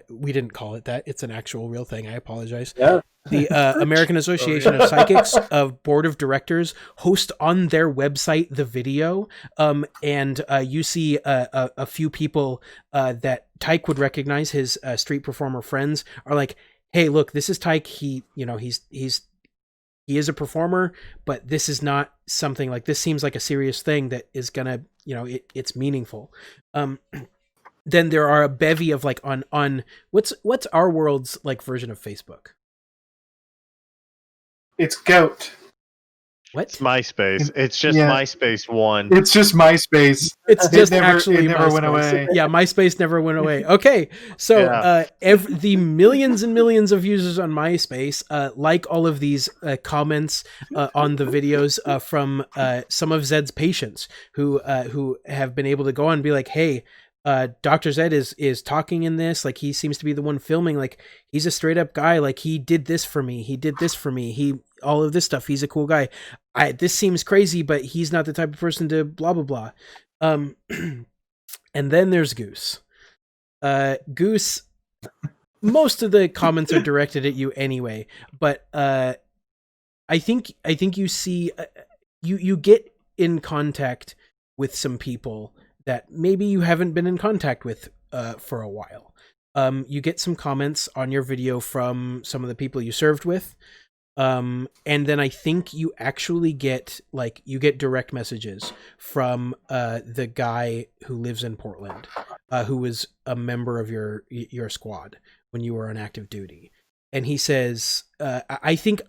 we didn't call it that. It's an actual real thing. I apologize. Yeah. The American Association of Psychics of Board of Directors host on their website the video, and you see a few people that Tyke would recognize, his street performer friends, are like, hey, look, this is Tyke. He is a performer, but this is not something like this. Seems like a serious thing that is gonna, it's meaningful. Then there are a bevy of like on what's our world's like version of Facebook? It's Goat. What? It's MySpace. It's just Yeah. MySpace 1. It's just MySpace. It's just it never went MySpace. away. Yeah, MySpace never went away. Okay, so the millions and millions of users on MySpace, like all of these comments on the videos from some of Zed's patients who have been able to go on and be like, hey, Dr. Zed is talking in this, like he seems to be the one filming, like he's a straight up guy, like he did this for me, he all of this stuff, he's a cool guy. This seems crazy, but he's not the type of person to blah blah blah. And then there's Goose. Goose, most of the comments are directed at you anyway, but I think you see you get in contact with some people that maybe you haven't been in contact with for a while. You get some comments on your video from some of the people you served with. And then I think you actually get direct messages from the guy who lives in Portland, who was a member of your squad when you were on active duty. And he says, I think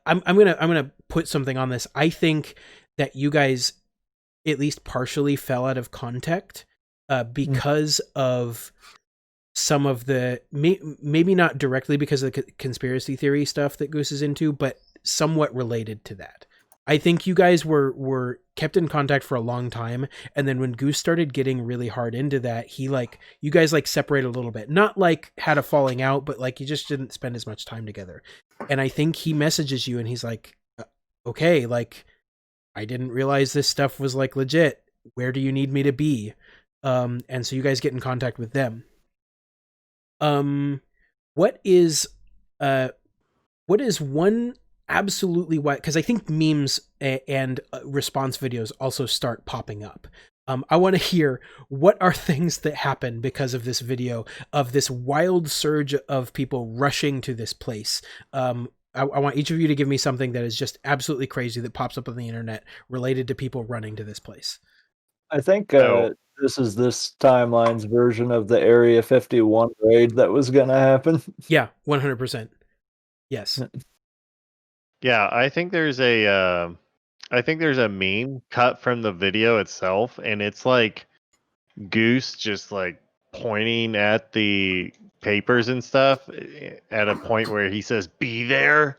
I'm gonna put something on this. I think that you guys at least partially fell out of contact because of some of the maybe not directly because of the conspiracy theory stuff that Goose is into, but somewhat related to that. I think you guys were kept in contact for a long time, and then when Goose started getting really hard into that, you guys separated a little bit. Not like had a falling out, but like you just didn't spend as much time together. And I think he messages you and he's like, okay, like I didn't realize this stuff was like legit. Where do you need me to be? And so you guys get in contact with them. What is one absolutely why? Because I think memes and response videos also start popping up. I want to hear what are things that happen because of this video, of this wild surge of people rushing to this place. I want each of you to give me something that is just absolutely crazy that pops up on the internet related to people running to this place. I think this is this timeline's version of the Area 51 raid that was going to happen. Yeah, 100%. Yes. Yeah, I think there's a meme cut from the video itself, and it's like Goose just like pointing at the papers and stuff at a point where he says "be there"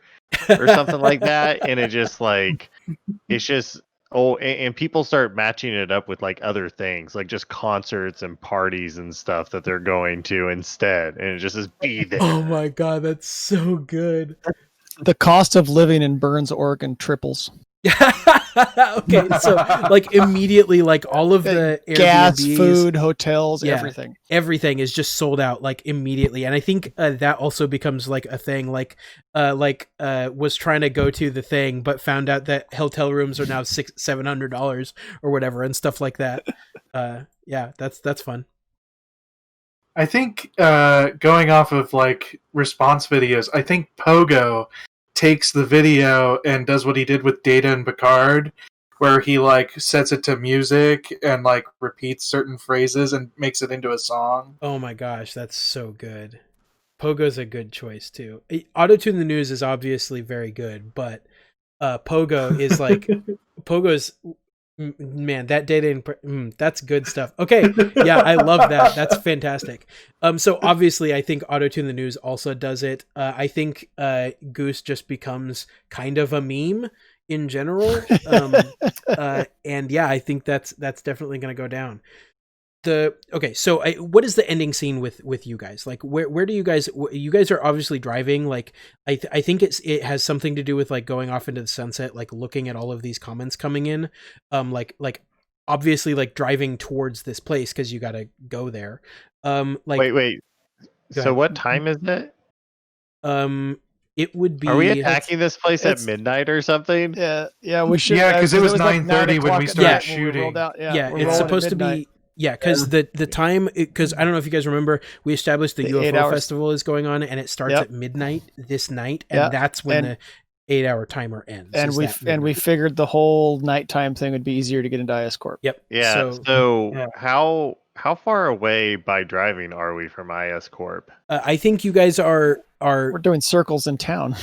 or something like that, and it's just and people start matching it up with like other things, like just concerts and parties and stuff that they're going to instead, and it just says "be there." Oh my god, that's so good. The cost of living in Burns, Oregon triples. Okay, so like immediately, like all of the gas, Airbnbs, food, hotels, yeah, everything. everything is just sold out like immediately. And I think that also becomes like a thing. Like was trying to go to the thing, but found out that hotel rooms are now $700 or whatever and stuff like that. Yeah, that's fun. I think going off of like response videos, I think Pogo takes the video and does what he did with Data and Picard, where he like sets it to music and like repeats certain phrases and makes it into a song. Oh my gosh, that's so good. Pogo's a good choice too. Auto-Tune the News is obviously very good, but Pogo is like Pogo's man, that data that's good stuff. Okay, yeah, I love that. That's fantastic. So obviously I think Auto-Tune the News also does it. I think Goose just becomes kind of a meme in general. And yeah, I think that's definitely going to go down. So what is the ending scene with you guys? Like where do you guys are obviously driving, like I think it has something to do with like going off into the sunset, like looking at all of these comments coming in, like obviously like driving towards this place because you got to go there. Wait. So ahead. what time is it? It would be. Are we attacking this place at midnight or something? Yeah, we should. Yeah, because it was like 9:30 when we started when shooting. rolled out. Yeah, we it's rolled at supposed to midnight. be. Yeah, because the time, because I don't know if you guys remember, we established the The 8 UFO hours. festival is going on, and it starts Yep. at midnight this night, and that's when the 8-hour timer ends. And we figured the whole nighttime thing would be easier to get into ISCorp. Yep. Yeah. So how far away by driving are we from ISCorp? I think you guys are We're doing circles in town.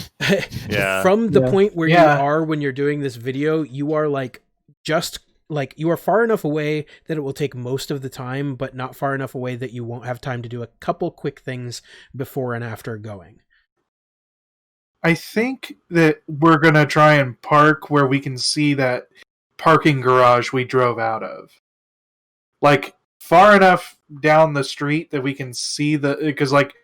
Yeah. From the point where you Yeah. are when you're doing this video, you are like just like you are far enough away that it will take most of the time, but not far enough away that you won't have time to do a couple quick things before and after going. I think that we're going to try and park where we can see that parking garage we drove out of. Like, far enough down the street that we can see because, like,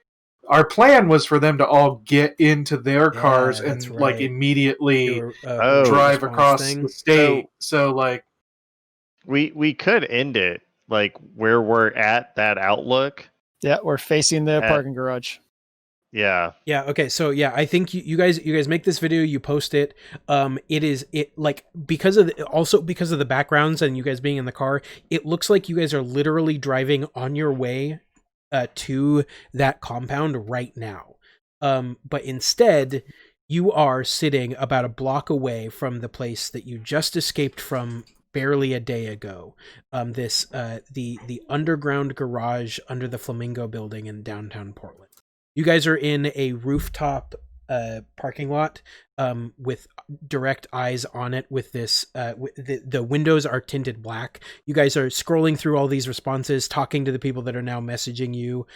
our plan was for them to all get into their cars and, that's like, right. immediately Oh, drive response across thing. the state. So, like... We could end it, like, where we're at that outlook. Yeah, we're facing the parking garage. Yeah. Yeah. Okay. So yeah, I think you guys make this video, you post it. It like because of the backgrounds and you guys being in the car, it looks like you guys are literally driving on your way to that compound right now. But instead, you are sitting about a block away from the place that you just escaped from barely a day ago. The underground garage under the Flamingo building in downtown Portland. You guys are in a rooftop parking lot with direct eyes on it with this the windows are tinted black. You guys are scrolling through all these responses, talking to the people that are now messaging you,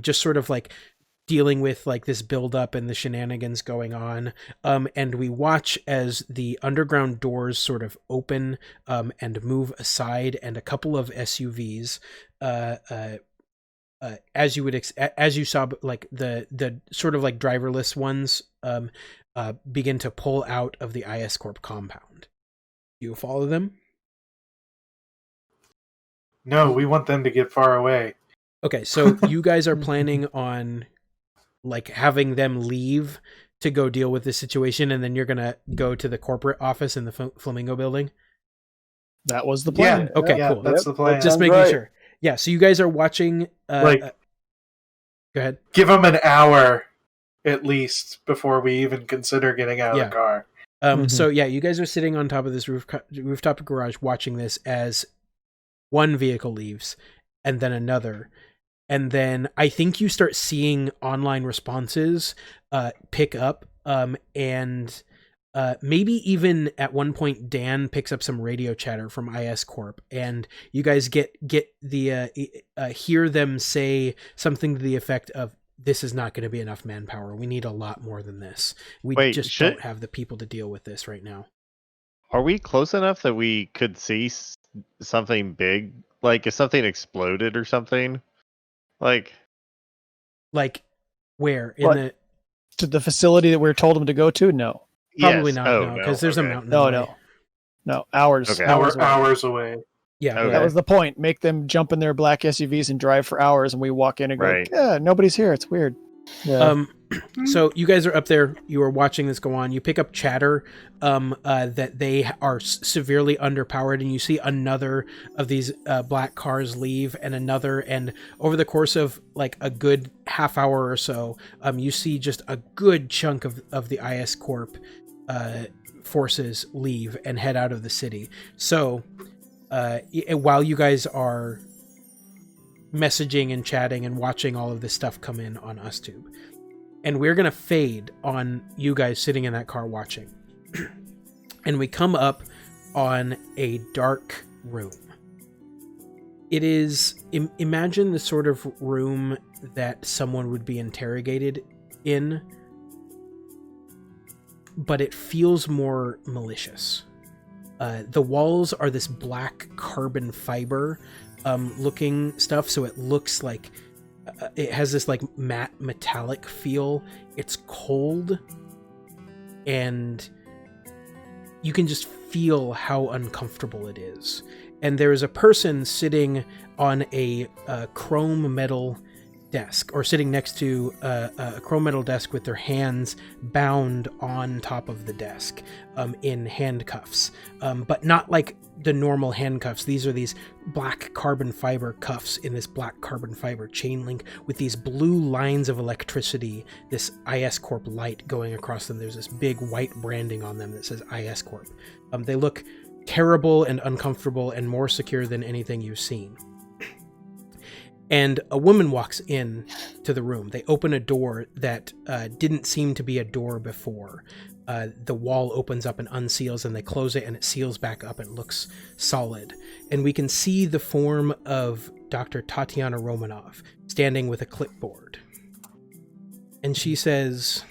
just sort of like dealing with like this build up and the shenanigans going on. And we watch as the underground doors sort of open and move aside, and a couple of SUVs as you saw, like the sort of like driverless ones begin to pull out of the ISCorp compound. You follow them? No, we want them to get far away. Okay, so you guys are planning on like having them leave to go deal with this situation, and then you're gonna go to the corporate office in the Flamingo building? That was the plan. Okay, yeah, cool. That's the plan. Just making sure. Yeah, so you guys are watching. Go ahead. Give them an hour at least before we even consider getting out of the car. So yeah, you guys are sitting on top of this rooftop garage watching this as one vehicle leaves and then another. And then I think you start seeing online responses pick up, and maybe even at one point Dan picks up some radio chatter from ISCorp, and you guys get the hear them say something to the effect of, "This is not going to be enough manpower. We need a lot more than this. We don't have the people to deal with this right now." Are we close enough that we could see something big, like if something exploded or something? Like where to the facility that we were told them to go to? No. Probably Yes. not, Oh, no, because there's a okay. mountain. No, in the way. no, hours. Okay. Hours away. Hours away. Yeah, Okay. That was the point. Make them jump in their black SUVs and drive for hours, and we walk in and Right. go, yeah, nobody's here. It's weird. Yeah. So you guys are up there. You are watching this go on. You pick up chatter that they are severely underpowered, and you see another of these black cars leave, and another. And over the course of like a good half hour or so, you see just a good chunk of the ISCorp forces leave and head out of the city. So while you guys are messaging and chatting and watching all of this stuff come in on UsTube, and we're going to fade on you guys sitting in that car watching. And we come up on a dark room. It is, imagine the sort of room that someone would be interrogated in, but it feels more malicious. The walls are this black carbon fiber looking stuff, so it looks like it has this like matte metallic feel. It's cold, and you can just feel how uncomfortable it is. And there is a person sitting on a chrome metal desk, or sitting next to a chrome metal desk with their hands bound on top of the desk in handcuffs, but not like the normal handcuffs. These are these black carbon fiber cuffs in this black carbon fiber chain link with these blue lines of electricity, this ISCorp light going across them. There's this big white branding on them that says ISCorp. They look terrible and uncomfortable and more secure than anything you've seen. And a woman walks in to the room. They open a door that didn't seem to be a door before. The wall opens up and unseals, and they close it, and it seals back up and looks solid. And we can see the form of Dr. Tatiana Romanov standing with a clipboard. And she says,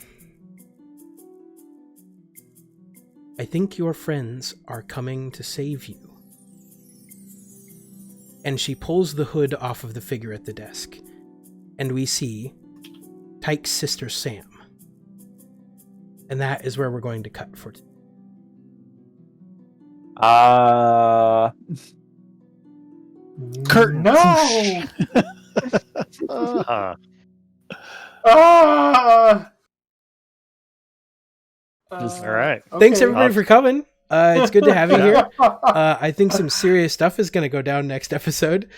"I think your friends are coming to save you." And she pulls the hood off of the figure at the desk, and we see Tyke's sister Sam. And that is where we're going to cut for today. Curtain. No. Uh-huh. Just- All right. Thanks Okay. everybody for coming. It's good to have you here. I think some serious stuff is going to go down next episode.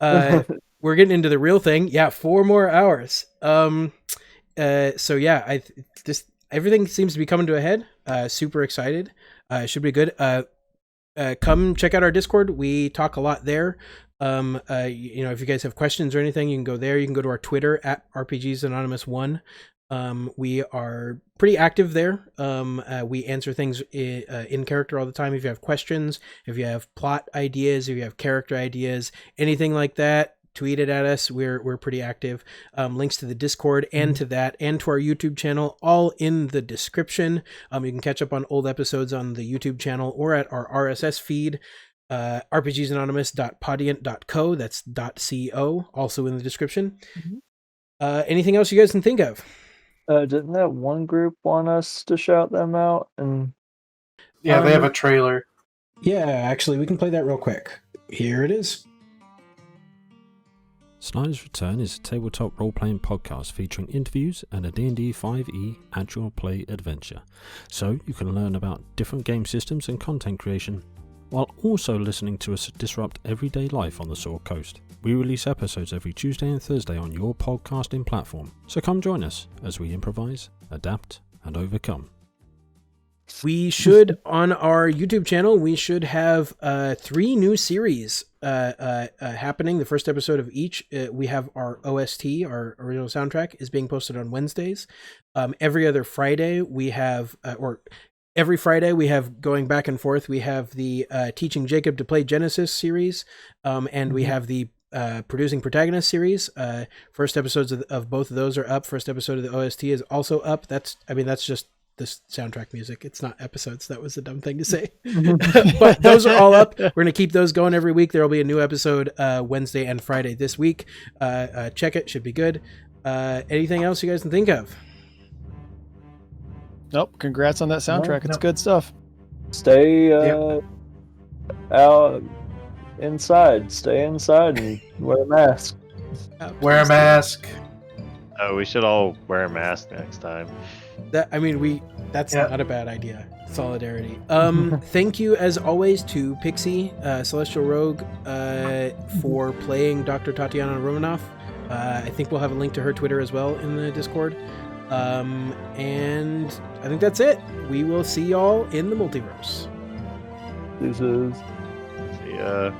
We're getting into the real thing. Yeah, 4 more hours. So yeah, everything seems to be coming to a head. Super excited. Should be good. Come check out our Discord. We talk a lot there. If you guys have questions or anything, you can go there. You can go to our Twitter at RPGsanonymous1. We are pretty active there. We answer things in character all the time. If you have questions, if you have plot ideas, if you have character ideas, anything like that, tweet it at us. We're pretty active. Links to the Discord and to that and to our YouTube channel, all in the description. You can catch up on old episodes on the YouTube channel or at our RSS feed, rpgsanonymous.podiant.co. That's .co, also in the description. Anything else you guys can think of? Didn't that one group want us to shout them out? And Yeah, they have a trailer. Yeah, actually, we can play that real quick. Here it is. Snyder's Return is a tabletop role-playing podcast featuring interviews and a D&D 5e actual play adventure, so you can learn about different game systems and content creation, while also listening to us disrupt everyday life on the Sword Coast. We release episodes every Tuesday and Thursday on your podcasting platform, so come join us as we improvise, adapt, and overcome. We should, on our YouTube channel, we should have 3 new series happening. The first episode of each. We have our OST, our original soundtrack, is being posted on Wednesdays. Every other Friday, we have, every Friday, we have, going back and forth, we have the Teaching Jacob to Play Genesis series, and we have the Producing Protagonist series. First episodes of both of those are up. First episode of the OST is also up. That's just this soundtrack music. It's not episodes. That was a dumb thing to say. But those are all up. We're going to keep those going every week. There will be a new episode Wednesday and Friday this week. Check it. Should be good. Anything else you guys can think of? Nope. Congrats on that soundtrack. It's no. good stuff. Stay Yep. out inside. Stay inside and wear a mask. Wear a mask. Oh, we should all wear a mask next time. That's Yeah. not a bad idea. Solidarity. Thank you as always to Pixie, Celestial Rogue, for playing Dr. Tatiana Romanoff. I think we'll have a link to her Twitter as well in the Discord. And I think that's it. We will see y'all in the multiverse. This is See ya.